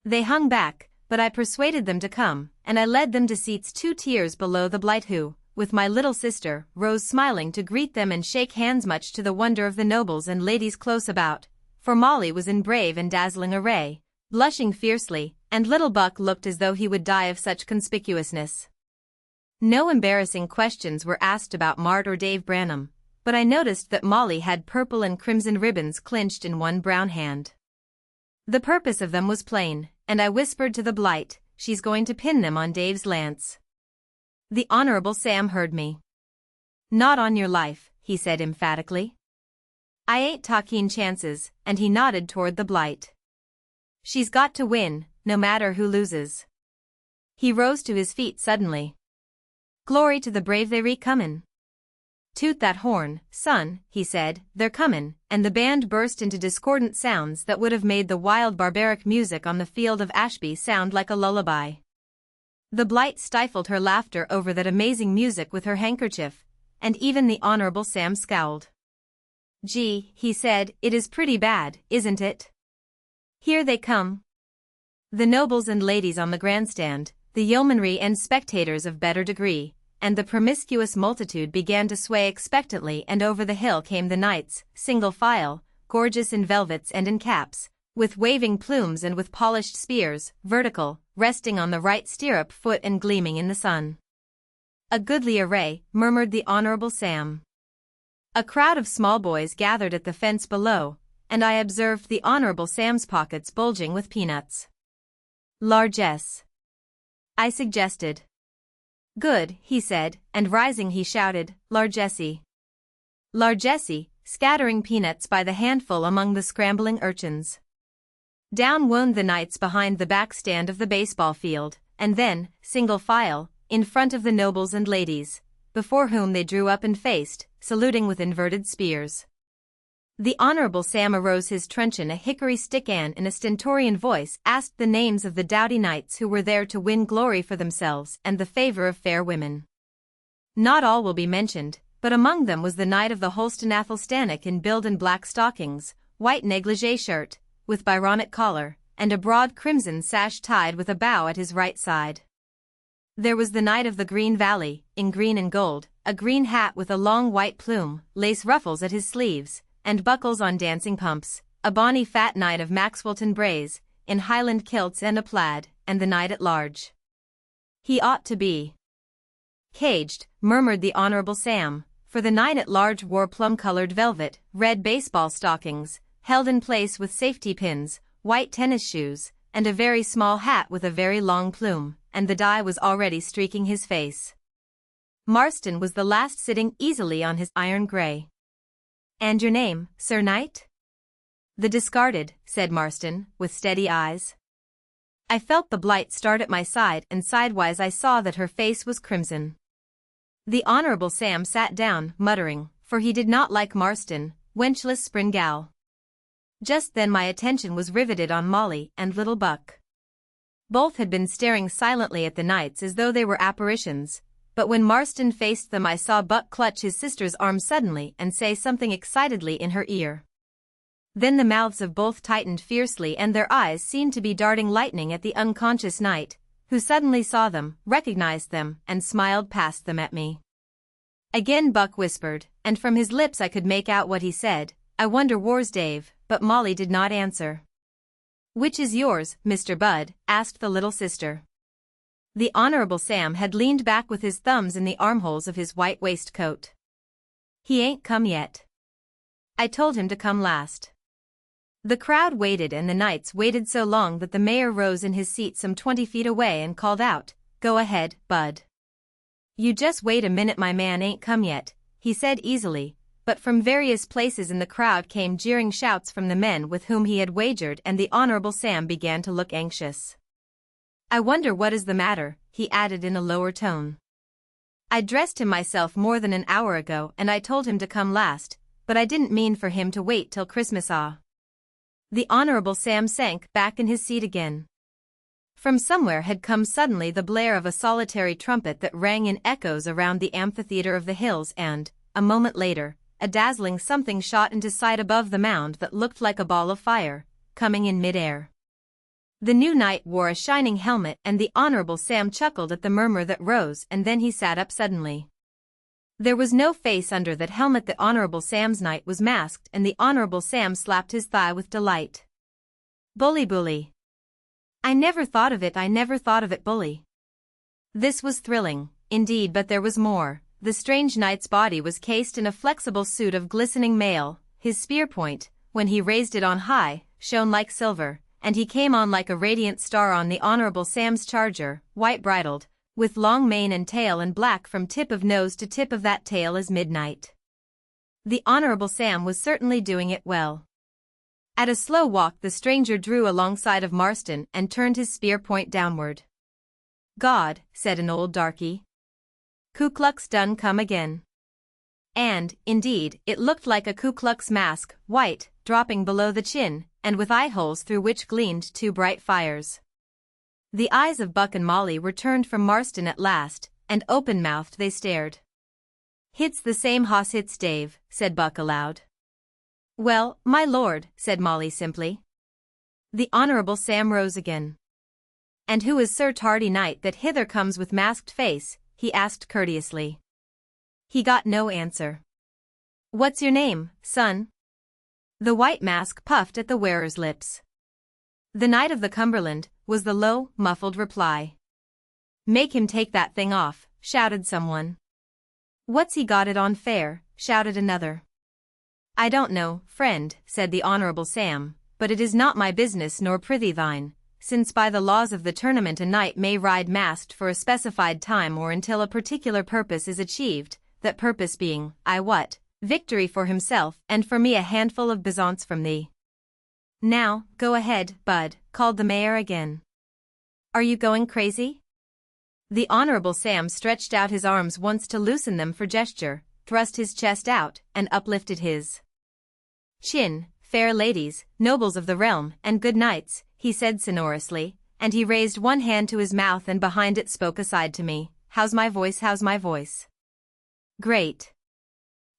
They hung back, but I persuaded them to come, and I led them to seats 2 tiers below the blight who, with my little sister, rose smiling to greet them and shake hands, much to the wonder of the nobles and ladies close about, for Molly was in brave and dazzling array, blushing fiercely, and little Buck looked as though he would die of such conspicuousness. No embarrassing questions were asked about Mart or Dave Branham, but I noticed that Molly had purple and crimson ribbons clinched in one brown hand. The purpose of them was plain, and I whispered to the blight, she's going to pin them on Dave's lance. The Honorable Sam heard me. Not on your life, he said emphatically. I ain't talking chances, and he nodded toward the blight. She's got to win, no matter who loses. He rose to his feet suddenly. Glory to the brave, they re-comin'. Toot that horn, son, he said, they're comin', and the band burst into discordant sounds that would have made the wild barbaric music on the field of Ashby sound like a lullaby. The blight stifled her laughter over that amazing music with her handkerchief, and even the Honorable Sam scowled. Gee, he said, it is pretty bad, isn't it? Here they come. The nobles and ladies on the grandstand, the yeomanry and spectators of better degree, and the promiscuous multitude began to sway expectantly, and over the hill came the knights, single file, gorgeous in velvets and in caps, with waving plumes and with polished spears, vertical, resting on the right stirrup foot and gleaming in the sun. A goodly array, murmured the Honorable Sam. A crowd of small boys gathered at the fence below, and I observed the Honorable Sam's pockets bulging with peanuts. Largesse, I suggested. Good, he said, and rising he shouted, Largesse. Largesse, scattering peanuts by the handful among the scrambling urchins. Down wound the knights behind the back stand of the baseball field, and then, single file, in front of the nobles and ladies, before whom they drew up and faced, saluting with inverted spears. The Honorable Sam arose his truncheon a hickory stick and in a stentorian voice asked the names of the doughty knights who were there to win glory for themselves and the favor of fair women. Not all will be mentioned, but among them was the knight of the Holston Athelstanic in build and black stockings, white negligee shirt, with Byronic collar, and a broad crimson sash tied with a bow at his right side. There was the knight of the Green Valley, in green and gold, a green hat with a long white plume, lace ruffles at his sleeves, and buckles on dancing pumps, a bonny fat knight of Maxwelton Braes, in Highland kilts and a plaid, and the knight at large. He ought to be caged, murmured the Honorable Sam, for the knight at large wore plum-colored velvet, red baseball stockings, held in place with safety pins, white tennis shoes, and a very small hat with a very long plume, and the dye was already streaking his face. Marston was the last, sitting easily on his iron grey. And your name, Sir Knight? The Discarded, said Marston, with steady eyes. I felt the blight start at my side, and sidewise I saw that her face was crimson. The Honorable Sam sat down, muttering, for he did not like Marston, wenchless springal. Just then my attention was riveted on Molly and little Buck. Both had been staring silently at the knights as though they were apparitions, but when Marston faced them I saw Buck clutch his sister's arm suddenly and say something excitedly in her ear. Then the mouths of both tightened fiercely and their eyes seemed to be darting lightning at the unconscious knight, who suddenly saw them, recognized them, and smiled past them at me. Again Buck whispered, and from his lips I could make out what he said, I wonder whar's Dave, but Molly did not answer. Which is yours, Mr. Budd? Asked the little sister. The Honorable Sam had leaned back with his thumbs in the armholes of his white waistcoat. He ain't come yet. I told him to come last. The crowd waited and the knights waited so long that the mayor rose in his seat some 20 feet away and called out, Go ahead, Bud. You just wait a minute, my man ain't come yet, he said easily, but from various places in the crowd came jeering shouts from the men with whom he had wagered, and the Honorable Sam began to look anxious. "I wonder what is the matter," he added in a lower tone. "I dressed him myself more than an hour ago, and I told him to come last, but I didn't mean for him to wait till Christmas. Ah." The Honorable Sam sank back in his seat again. From somewhere had come suddenly the blare of a solitary trumpet that rang in echoes around the amphitheater of the hills, and, a moment later, a dazzling something shot into sight above the mound that looked like a ball of fire, coming in mid-air. The new knight wore a shining helmet, and the Honorable Sam chuckled at the murmur that rose, and then he sat up suddenly. There was no face under that helmet. The Honorable Sam's knight was masked, and the Honorable Sam slapped his thigh with delight. "Bully, bully. I never thought of it, bully." This was thrilling, indeed, but there was more. The strange knight's body was cased in a flexible suit of glistening mail, his spear point, when he raised it on high, shone like silver, and he came on like a radiant star on the Honorable Sam's charger, white-bridled, with long mane and tail, and black from tip of nose to tip of that tail as midnight. The Honorable Sam was certainly doing it well. At a slow walk the stranger drew alongside of Marston and turned his spear point downward. "God," said an old darky. "Ku Klux done come again." And, indeed, it looked like a Ku Klux mask, white, dropping below the chin, and with eye-holes through which gleamed two bright fires. The eyes of Buck and Molly were turned from Marston at last, and open-mouthed they stared. "Hit's the same hoss hits Dave," said Buck aloud. "Well, my lord," said Molly simply. The Honorable Sam rose again. "And who is Sir Tardy Knight that hither comes with masked face?" he asked courteously. He got no answer. "What's your name, son?" The white mask puffed at the wearer's lips. "The Knight of the Cumberland," was the low, muffled reply. "Make him take that thing off," shouted someone. "What's he got it on fair?" shouted another. "I don't know, friend," said the Honorable Sam, "but it is not my business nor prithee thine, since by the laws of the tournament a knight may ride masked for a specified time or until a particular purpose is achieved, that purpose being, I wot, victory for himself and for me a handful of bezants from thee." "Now, go ahead, Bud," called the mayor again. "Are you going crazy?" The Honorable Sam stretched out his arms once to loosen them for gesture, thrust his chest out, and uplifted his chin. "Fair ladies, nobles of the realm, and good knights," he said sonorously, and he raised one hand to his mouth and behind it spoke aside to me. How's my voice? "Great."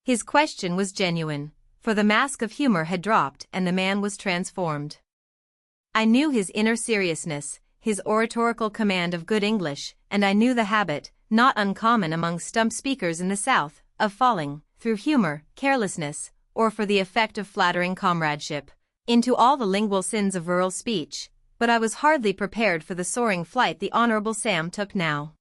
His question was genuine, for the mask of humor had dropped and the man was transformed. I knew his inner seriousness, his oratorical command of good English, and I knew the habit, not uncommon among stump speakers in the South, of falling, through humor, carelessness, or for the effect of flattering comradeship, into all the lingual sins of rural speech, but I was hardly prepared for the soaring flight the Honorable Sam took now.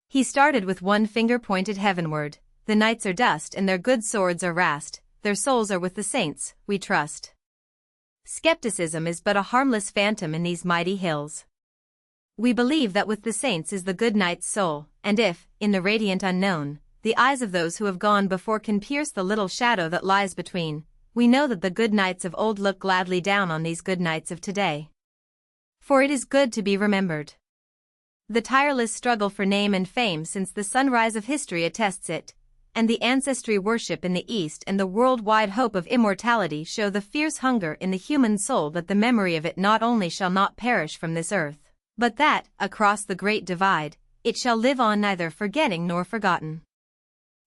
He started with one finger pointed heavenward. "The knights are dust and their good swords are rast, their souls are with the saints, we trust. Skepticism is but a harmless phantom in these mighty hills. We believe that with the saints is the good knight's soul, and if, in the radiant unknown, the eyes of those who have gone before can pierce the little shadow that lies between, we know that the good knights of old look gladly down on these good knights of today. For it is good to be remembered. The tireless struggle for name and fame since the sunrise of history attests it, and the ancestry worship in the East and the worldwide hope of immortality show the fierce hunger in the human soul that the memory of it not only shall not perish from this earth, but that, across the great divide, it shall live on neither forgetting nor forgotten.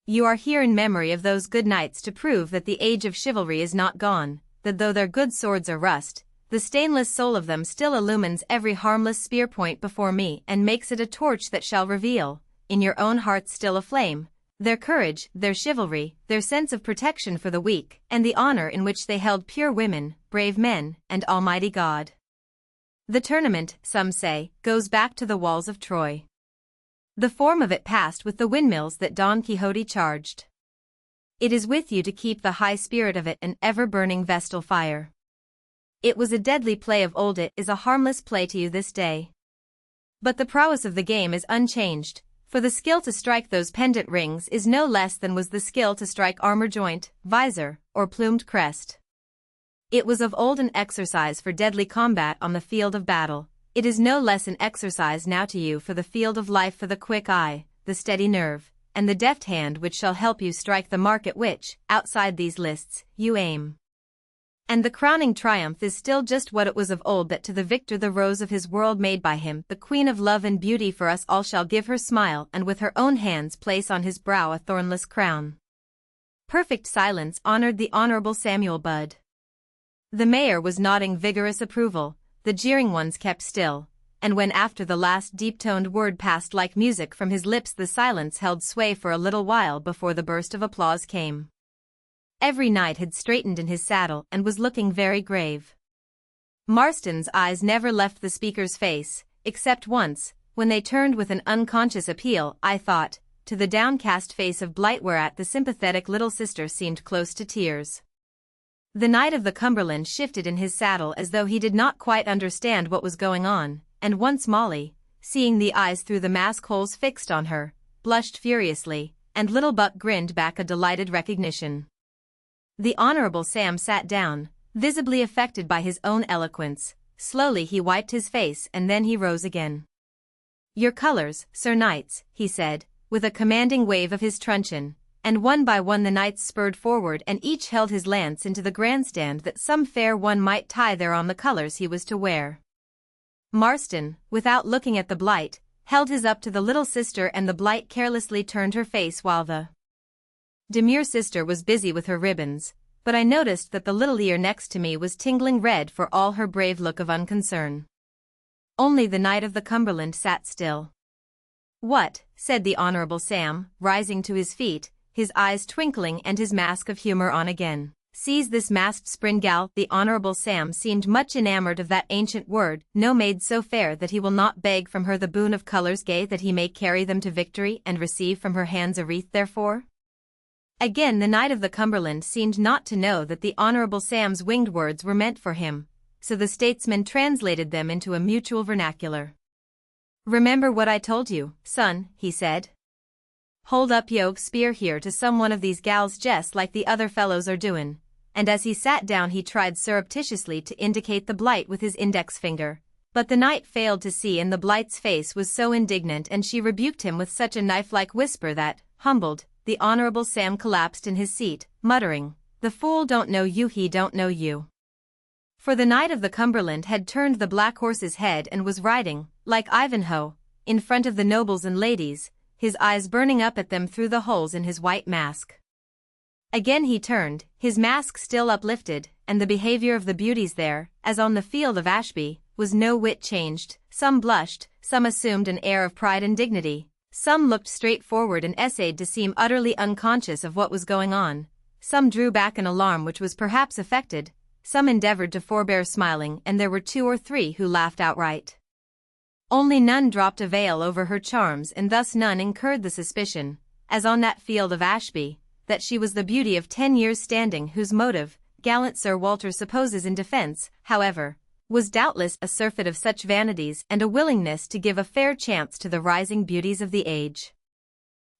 You are here in memory of those good knights to prove that the age of chivalry is not gone, that though their good swords are rust, the stainless soul of them still illumines every harmless spear point before me and makes it a torch that shall reveal, in your own hearts still aflame, their courage, their chivalry, their sense of protection for the weak, and the honor in which they held pure women, brave men, and Almighty God. The tournament, some say, goes back to the walls of Troy. The form of it passed with the windmills that Don Quixote charged. It is with you to keep the high spirit of it an ever-burning vestal fire. It was a deadly play of old, it is a harmless play to you this day. But the prowess of the game is unchanged, For the skill to strike those pendant rings is no less than was the skill to strike armor joint, visor, or plumed crest. It was of old an exercise for deadly combat on the field of battle. It is no less an exercise now to you for the field of life, for the quick eye, the steady nerve, and the deft hand which shall help you strike the mark at which, outside these lists, you aim. And the crowning triumph is still just what it was of old, that to the victor the rose of his world made by him, the queen of love and beauty for us all, shall give her smile and with her own hands place on his brow a thornless crown. Perfect silence honored the Honorable Samuel Budd. The mayor was nodding vigorous approval, the jeering ones kept still, and when after the last deep-toned word passed like music from his lips, the silence held sway for a little while before the burst of applause came. Every knight had straightened in his saddle and was looking very grave. Marston's eyes never left the speaker's face, except once, when they turned with an unconscious appeal, I thought, to the downcast face of Blight, whereat the sympathetic little sister seemed close to tears. The knight of the Cumberland shifted in his saddle as though he did not quite understand what was going on, and once Molly, seeing the eyes through the mask holes fixed on her, blushed furiously, and little Buck grinned back a delighted recognition. The Honorable Sam sat down, visibly affected by his own eloquence. Slowly he wiped his face and then he rose again. "Your colors, Sir Knights," he said, with a commanding wave of his truncheon, and one by one the knights spurred forward and each held his lance into the grandstand that some fair one might tie thereon the colors he was to wear. Marston, without looking at the Blight, held his up to the little sister, and the Blight carelessly turned her face while the demure sister was busy with her ribbons, but I noticed that the little ear next to me was tingling red for all her brave look of unconcern. Only the Knight of the Cumberland sat still. "What," said the Honorable Sam, rising to his feet, his eyes twinkling and his mask of humor on again. "Sees this masked springal?" The Honorable Sam seemed much enamored of that ancient word. "No maid so fair that he will not beg from her the boon of colors gay, that he may carry them to victory and receive from her hands a wreath therefore?" Again the Knight of the Cumberland seemed not to know that the Honorable Sam's winged words were meant for him, so the statesman translated them into a mutual vernacular. "Remember what I told you, son," he said. "Hold up yo spear here to some one of these gals jest like the other fellows are doin'," and as he sat down he tried surreptitiously to indicate the Blight with his index finger, but the knight failed to see, and the Blight's face was so indignant and she rebuked him with such a knife-like whisper that, humbled, the Honorable Sam collapsed in his seat, muttering, "The fool don't know you, he don't know you." For the Knight of the Cumberland had turned the black horse's head and was riding, like Ivanhoe, in front of the nobles and ladies, his eyes burning up at them through the holes in his white mask. Again he turned, his mask still uplifted, and the behavior of the beauties there, as on the field of Ashby, was no whit changed. Some blushed, some assumed an air of pride and dignity, some looked straight forward and essayed to seem utterly unconscious of what was going on, some drew back in alarm which was perhaps affected, some endeavored to forbear smiling, and there were 2 or 3 who laughed outright. Only none dropped a veil over her charms, and thus none incurred the suspicion, as on that field of Ashby, that she was the beauty of 10 years' standing, whose motive, gallant Sir Walter supposes in defence, however, was doubtless a surfeit of such vanities and a willingness to give a fair chance to the rising beauties of the age.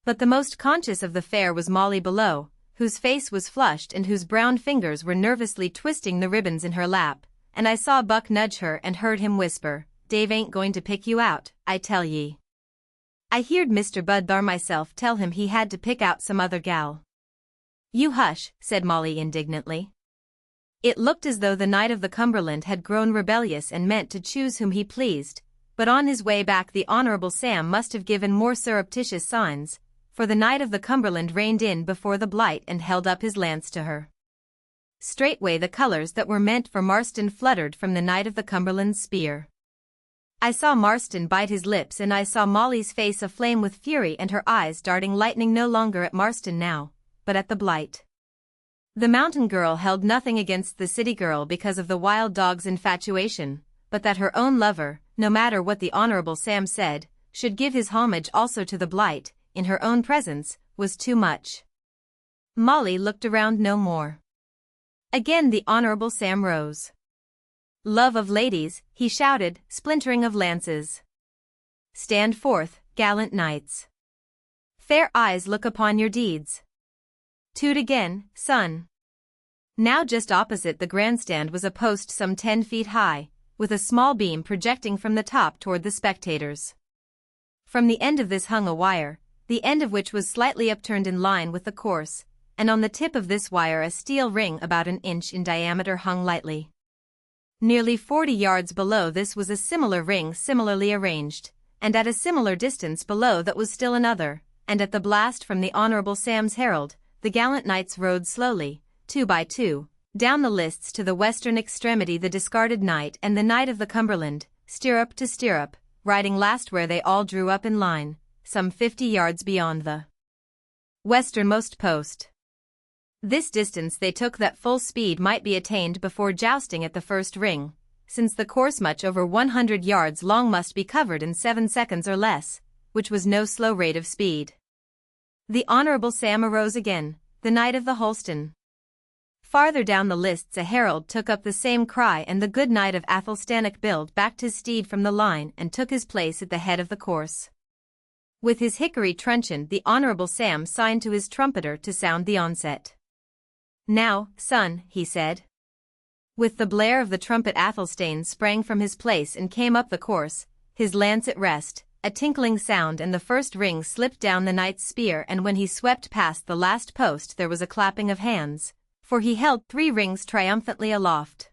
But the most conscious of the fair was Molly below, whose face was flushed and whose brown fingers were nervously twisting the ribbons in her lap, and I saw Buck nudge her and heard him whisper, "Dave ain't going to pick you out, I tell ye." I heerd Mr. Budd thar myself tell him he had to pick out some other gal. "You hush," said Molly indignantly. It looked as though the Knight of the Cumberland had grown rebellious and meant to choose whom he pleased, but on his way back the Honorable Sam must have given more surreptitious signs, for the Knight of the Cumberland reined in before the Blight and held up his lance to her. Straightway the colors that were meant for Marston fluttered from the Knight of the Cumberland's spear. I saw Marston bite his lips, and I saw Molly's face aflame with fury and her eyes darting lightning no longer at Marston now, but at the Blight. The mountain girl held nothing against the city girl because of the wild dog's infatuation, but that her own lover, no matter what the Honorable Sam said, should give his homage also to the Blight, in her own presence, was too much. Molly looked around no more. Again the Honorable Sam rose. "Love of ladies," he shouted, splintering of lances. "Stand forth, gallant knights." Fair eyes look upon your deeds. Toot again, son. Now just opposite the grandstand was a post some 10 feet high, with a small beam projecting from the top toward the spectators. From the end of this hung a wire, the end of which was slightly upturned in line with the course, and on the tip of this wire a steel ring about an inch in diameter hung lightly. Nearly 40 yards below this was a similar ring similarly arranged, and at a similar distance below that was still another, and at the blast from the Honorable Sam's herald, the gallant knights rode slowly, 2 by 2, down the lists to the western extremity, the discarded knight and the knight of the Cumberland, stirrup to stirrup, riding last where they all drew up in line, some 50 yards beyond the westernmost post. This distance they took that full speed might be attained before jousting at the first ring, since the course much over 100 yards long must be covered in 7 seconds or less, which was no slow rate of speed. The Honorable Sam arose again, the knight of the Holston. Farther down the lists a herald took up the same cry, and the good knight of Athelstanic build backed his steed from the line and took his place at the head of the course. With his hickory truncheon the Honorable Sam signed to his trumpeter to sound the onset. "Now, son," he said. With the blare of the trumpet Athelstane sprang from his place and came up the course, his lance at rest, a tinkling sound, and the first ring slipped down the knight's spear, and when he swept past the last post there was a clapping of hands, for he held 3 rings triumphantly aloft.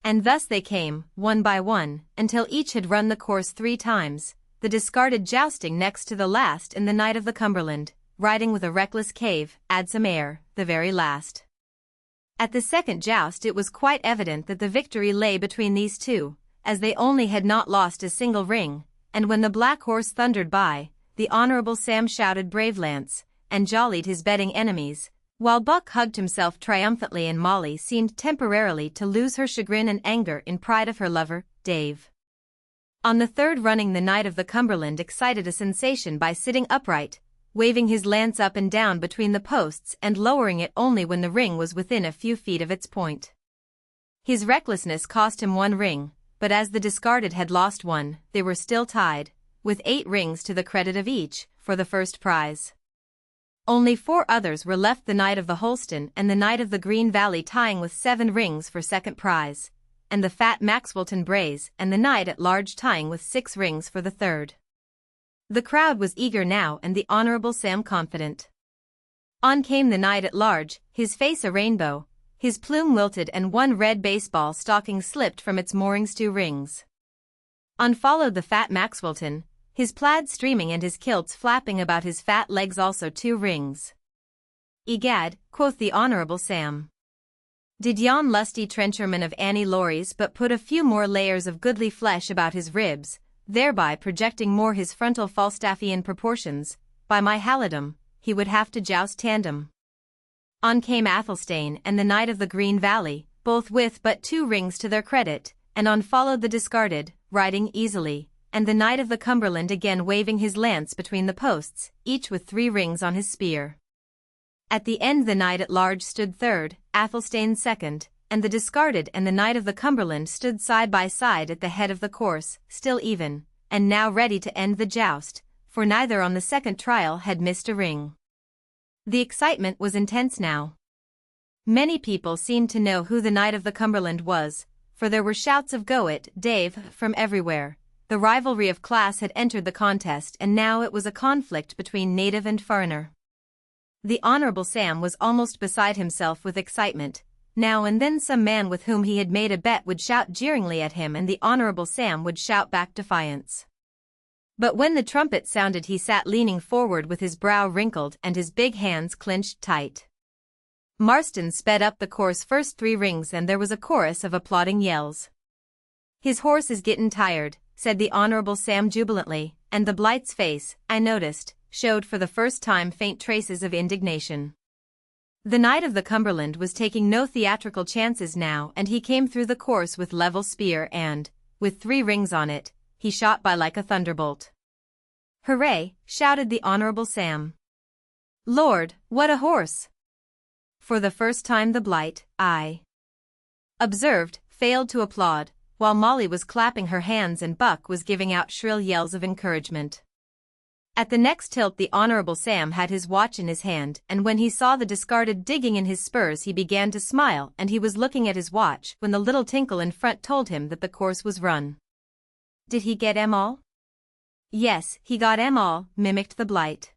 And thus they came, one by one, until each had run the course 3 times, the discarded jousting next to the last and the knight of the Cumberland, riding with a reckless cave, add some air, the very last. At the second joust it was quite evident that the victory lay between these two, as they only had not lost a single ring, and when the black horse thundered by, the Honorable Sam shouted "Brave Lance," and jollied his betting enemies, while Buck hugged himself triumphantly and Molly seemed temporarily to lose her chagrin and anger in pride of her lover, Dave. On the third running the knight of the Cumberland excited a sensation by sitting upright, waving his lance up and down between the posts and lowering it only when the ring was within a few feet of its point. His recklessness cost him 1 ring, but as the discarded had lost 1, they were still tied, with 8 rings to the credit of each, for the first prize. Only 4 others were left, the knight of the Holston and the knight of the Green Valley tying with 7 rings for second prize, and the fat Maxwelton Braes and the knight at large tying with 6 rings for the third. The crowd was eager now and the Honorable Sam confident. On came the knight at large, his face a rainbow, his plume wilted and 1 red baseball stocking slipped from its moorings 2 rings. On followed the fat Maxwelton, his plaid streaming and his kilts flapping about his fat legs, also 2 rings. "Egad," quoth the Honorable Sam. "Did yon lusty trencherman of Annie Laurie's but put a few more layers of goodly flesh about his ribs, thereby projecting more his frontal Falstaffian proportions, by my halidom, he would have to joust tandem." On came Athelstane and the knight of the Green Valley, both with but 2 rings to their credit, and on followed the discarded, riding easily, and the knight of the Cumberland again waving his lance between the posts, each with 3 rings on his spear. At the end the knight at large stood third, Athelstane second, and the discarded and the knight of the Cumberland stood side by side at the head of the course, still even, and now ready to end the joust, for neither on the second trial had missed a ring. The excitement was intense now. Many people seemed to know who the knight of the Cumberland was, for there were shouts of "Go it, Dave," from everywhere. The rivalry of class had entered the contest, and now it was a conflict between native and foreigner. The Honorable Sam was almost beside himself with excitement. Now and then some man with whom he had made a bet would shout jeeringly at him and the Honorable Sam would shout back defiance. But when the trumpet sounded he sat leaning forward with his brow wrinkled and his big hands clenched tight. Marston sped up the course first 3 rings and there was a chorus of applauding yells. "His horse is gettin' tired," said the Honorable Sam jubilantly, and the Blight's face, I noticed, showed for the first time faint traces of indignation. The knight of the Cumberland was taking no theatrical chances now, and he came through the course with level spear and, with 3 rings on it, he shot by like a thunderbolt. "Hooray!" shouted the Honorable Sam. "Lord, what a horse!" For the first time the Blight, I observed, failed to applaud, while Molly was clapping her hands and Buck was giving out shrill yells of encouragement. At the next tilt the Honorable Sam had his watch in his hand, and when he saw the discarded digging in his spurs he began to smile, and he was looking at his watch when the little tinkle in front told him that the course was run. "Did he get 'em all?" "Yes, he got 'em all," mimicked the blight.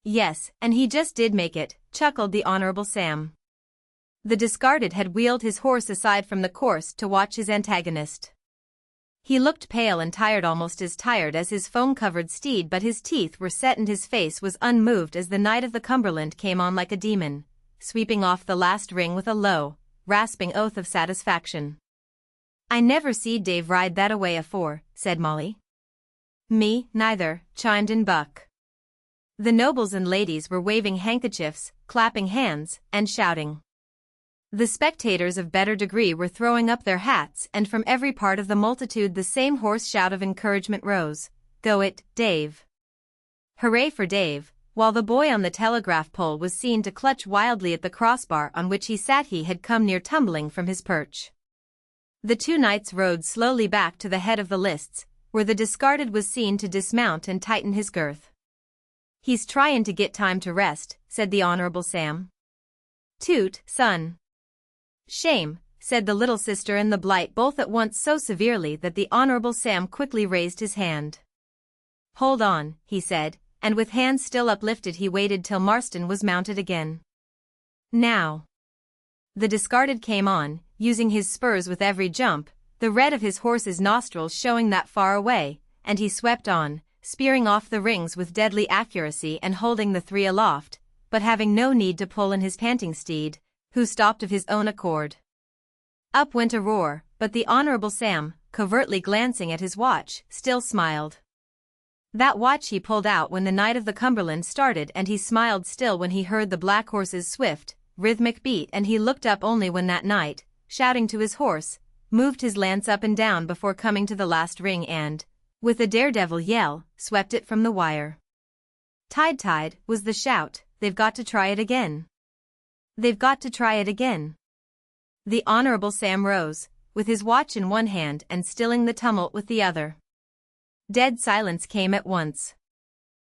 "Yes, and he just did make it," chuckled the Honorable Sam. The discarded had wheeled his horse aside from the course to watch his antagonist. He looked pale and tired, almost as tired as his foam-covered steed, but his teeth were set and his face was unmoved as the Knight of the Cumberland came on like a demon, sweeping off the last ring with a low, rasping oath of satisfaction. "I never seed Dave ride that away afore," said Molly. "Me, neither," chimed in Buck. The nobles and ladies were waving handkerchiefs, clapping hands, and shouting. The spectators of better degree were throwing up their hats, and from every part of the multitude the same hoarse shout of encouragement rose, "Go it, Dave! Hooray for Dave!" While the boy on the telegraph pole was seen to clutch wildly at the crossbar on which he sat, he had come near tumbling from his perch. The two knights rode slowly back to the head of the lists, where the discarded was seen to dismount and tighten his girth. "He's tryin' to get time to rest," said the Honorable Sam. "Toot, son." "Shame," said the little sister and the blight both at once so severely that the Honorable Sam quickly raised his hand. "Hold on," he said, and with hands still uplifted he waited till Marston was mounted again. "Now." The discarded came on, using his spurs with every jump, the red of his horse's nostrils showing that far away, and he swept on, spearing off the rings with deadly accuracy and holding the three aloft, but having no need to pull in his panting steed, who stopped of his own accord. Up went a roar, but the Honorable Sam, covertly glancing at his watch, still smiled. That watch he pulled out when the Knight of the Cumberland started, and he smiled still when he heard the black horse's swift, rhythmic beat, and he looked up only when that knight, shouting to his horse, moved his lance up and down before coming to the last ring and, with a daredevil yell, swept it from the wire. "Tide," was the shout. "They've got to try it again. They've got to try it again." The Honorable Sam rose, with his watch in one hand and stilling the tumult with the other. Dead silence came at once.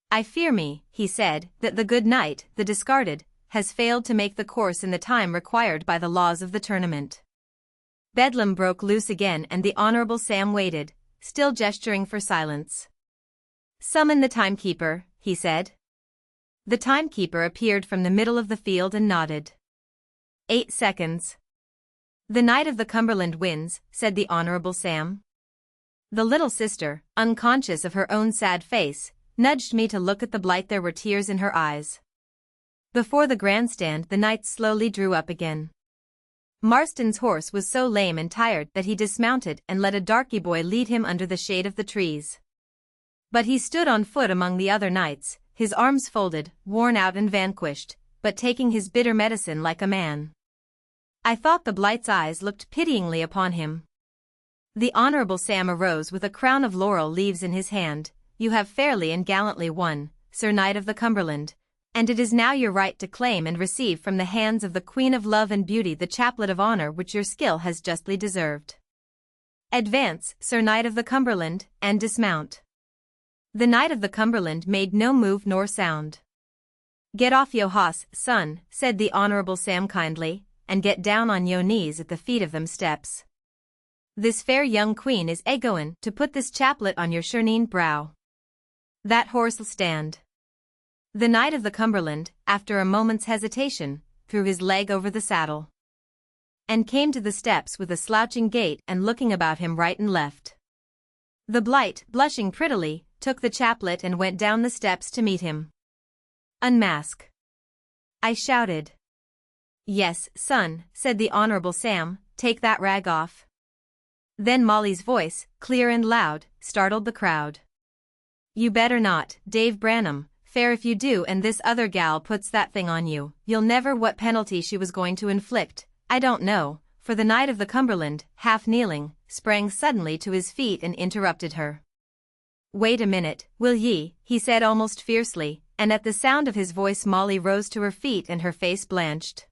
"I fear me," he said, "that the good knight, the discarded, has failed to make the course in the time required by the laws of the tournament." Bedlam broke loose again and the Honorable Sam waited, still gesturing for silence. "Summon the timekeeper," he said. The timekeeper appeared from the middle of the field and nodded. 8 seconds. "The Knight of the Cumberland wins," said the Honorable Sam. The little sister, unconscious of her own sad face, nudged me to look at the blight. There were tears in her eyes. Before the grandstand the knights slowly drew up again. Marston's horse was so lame and tired that he dismounted and let a darky boy lead him under the shade of the trees. But he stood on foot among the other knights, his arms folded, worn out and vanquished, but taking his bitter medicine like a man. I thought the blight's eyes looked pityingly upon him. The Honorable Sam arose with a crown of laurel leaves in his hand. "You have fairly and gallantly won, Sir Knight of the Cumberland, and it is now your right to claim and receive from the hands of the Queen of Love and Beauty the chaplet of honor which your skill has justly deserved. Advance, Sir Knight of the Cumberland, and dismount." The Knight of the Cumberland made no move nor sound. "Get off yo hoss, son," said the Honorable Sam kindly, "and get down on yo knees at the feet of them steps. This fair young queen is a-goin' to put this chaplet on your shirneen brow. That horse'll stand." The Knight of the Cumberland, after a moment's hesitation, threw his leg over the saddle and came to the steps with a slouching gait and looking about him right and left. The blight, blushing prettily, took the chaplet and went down the steps to meet him. "Unmask," I shouted. "Yes, son," said the Honorable Sam, "take that rag off." Then Molly's voice, clear and loud, startled the crowd. "You better not, Dave Branham, fair if you do and this other gal puts that thing on you, you'll never." What penalty she was going to inflict, I don't know, for the Knight of the Cumberland, half kneeling, sprang suddenly to his feet and interrupted her. "Wait a minute, will ye?" he said almost fiercely, and at the sound of his voice Molly rose to her feet and her face blanched.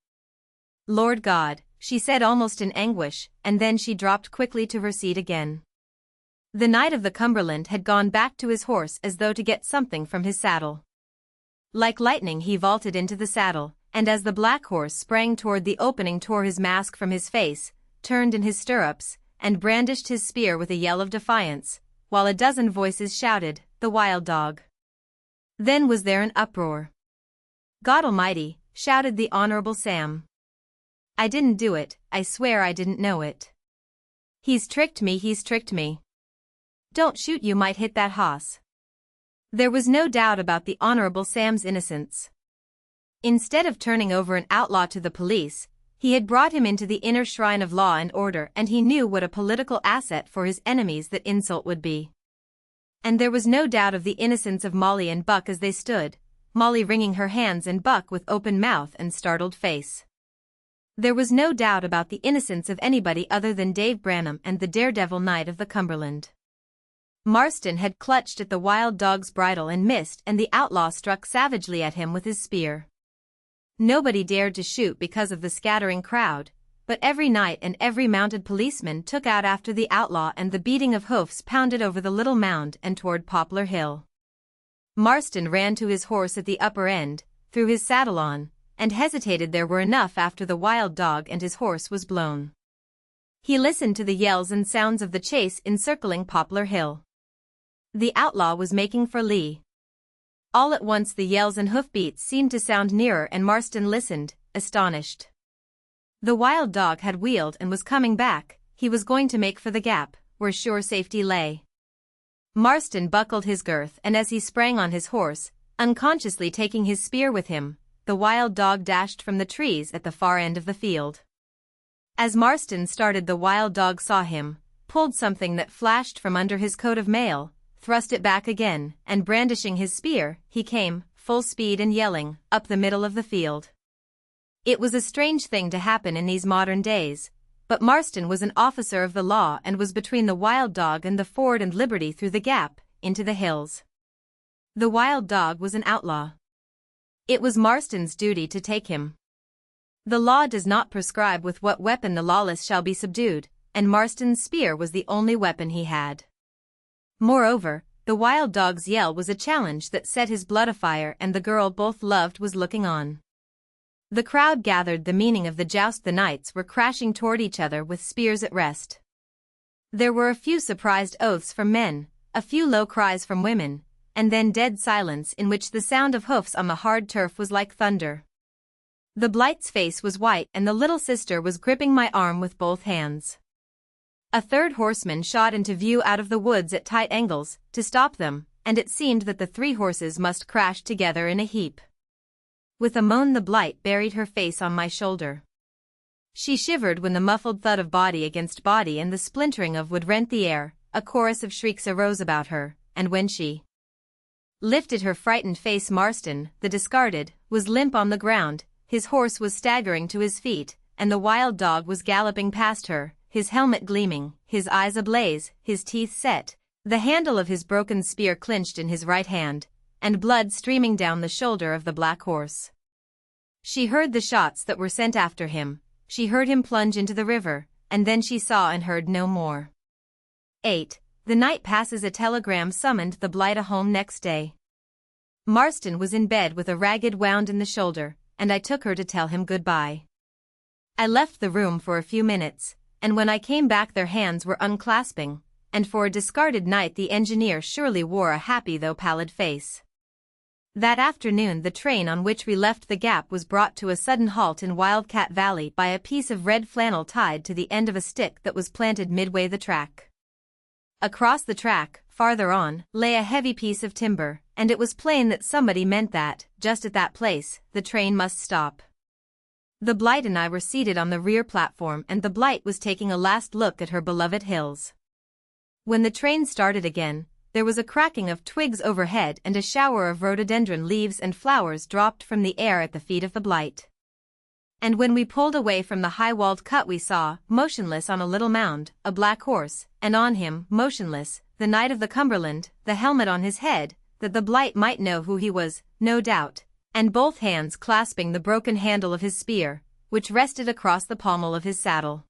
"Lord God," she said almost in anguish, and then she dropped quickly to her seat again. The knight of the Cumberland had gone back to his horse as though to get something from his saddle. Like lightning he vaulted into the saddle, and as the black horse sprang toward the opening tore his mask from his face, turned in his stirrups, and brandished his spear with a yell of defiance, while a dozen voices shouted, "The wild dog!" Then was there an uproar. "God Almighty!" shouted the Honorable Sam. "I didn't do it, I swear I didn't know it. He's tricked me, he's tricked me. Don't shoot, you might hit that hoss." There was no doubt about the Honorable Sam's innocence. Instead of turning over an outlaw to the police, he had brought him into the inner shrine of law and order, and he knew what a political asset for his enemies that insult would be. And there was no doubt of the innocence of Molly and Buck as they stood, Molly wringing her hands and Buck with open mouth and startled face. There was no doubt about the innocence of anybody other than Dave Branham and the daredevil knight of the Cumberland. Marston had clutched at the wild dog's bridle and missed, and the outlaw struck savagely at him with his spear. Nobody dared to shoot because of the scattering crowd, but every knight and every mounted policeman took out after the outlaw, and the beating of hoofs pounded over the little mound and toward Poplar Hill. Marston ran to his horse at the upper end, threw his saddle on, and hesitated. There were enough after the wild dog and his horse was blown. He listened to the yells and sounds of the chase encircling Poplar Hill. The outlaw was making for Lee. All at once the yells and hoofbeats seemed to sound nearer, and Marston listened, astonished. The wild dog had wheeled and was coming back. He was going to make for the gap, where sure safety lay. Marston buckled his girth, and as he sprang on his horse, unconsciously taking his spear with him, the wild dog dashed from the trees at the far end of the field. As Marston started, the wild dog saw him, pulled something that flashed from under his coat of mail, thrust it back again, and brandishing his spear, he came, full speed and yelling, up the middle of the field. It was a strange thing to happen in these modern days, but Marston was an officer of the law and was between the wild dog and the ford and liberty through the gap, into the hills. The wild dog was an outlaw. It was Marston's duty to take him. The law does not prescribe with what weapon the lawless shall be subdued, and Marston's spear was the only weapon he had. Moreover, the wild dog's yell was a challenge that set his blood afire, and the girl both loved was looking on. The crowd gathered. The meaning of the joust. The knights were crashing toward each other with spears at rest. There were a few surprised oaths from men, a few low cries from women, and then dead silence in which the sound of hoofs on the hard turf was like thunder. The Blight's face was white, and the little sister was gripping my arm with both hands. A third horseman shot into view out of the woods at tight angles, to stop them, and it seemed that the three horses must crash together in a heap. With a moan the Blight buried her face on my shoulder. She shivered when the muffled thud of body against body and the splintering of wood rent the air. A chorus of shrieks arose about her, and when she lifted her frightened face, Marston, the discarded, was limp on the ground, his horse was staggering to his feet, and the wild dog was galloping past her, his helmet gleaming, his eyes ablaze, his teeth set, the handle of his broken spear clenched in his right hand, and blood streaming down the shoulder of the black horse. She heard the shots that were sent after him, she heard him plunge into the river, and then she saw and heard no more. 8. The night passes. A telegram summoned the Blight home next day. Marston was in bed with a ragged wound in the shoulder, and I took her to tell him goodbye. I left the room for a few minutes, and when I came back their hands were unclasping, and for a discarded knight the engineer surely wore a happy though pallid face. That afternoon the train on which we left the gap was brought to a sudden halt in Wildcat Valley by a piece of red flannel tied to the end of a stick that was planted midway the track. Across the track, farther on, lay a heavy piece of timber, and it was plain that somebody meant that, just at that place, the train must stop. The Blight and I were seated on the rear platform, and the Blight was taking a last look at her beloved hills. When the train started again, there was a cracking of twigs overhead and a shower of rhododendron leaves and flowers dropped from the air at the feet of the Blight. And when we pulled away from the high-walled cut we saw, motionless on a little mound, a black horse, and on him, motionless, the knight of the Cumberland, the helmet on his head, that the Blight might know who he was, no doubt, and both hands clasping the broken handle of his spear, which rested across the pommel of his saddle.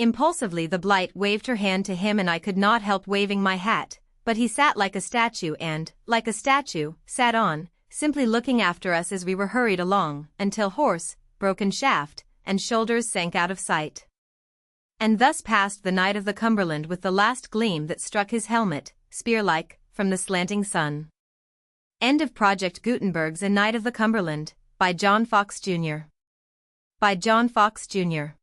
Impulsively the blight waved her hand to him and I could not help waving my hat, but he sat like a statue and, like a statue, sat on, simply looking after us as we were hurried along, until horse, broken shaft, and shoulders sank out of sight. And thus passed the knight of the Cumberland with the last gleam that struck his helmet, spear-like, from the slanting sun. End of Project Gutenberg's A Knight of the Cumberland, by John Fox Jr. By John Fox Jr.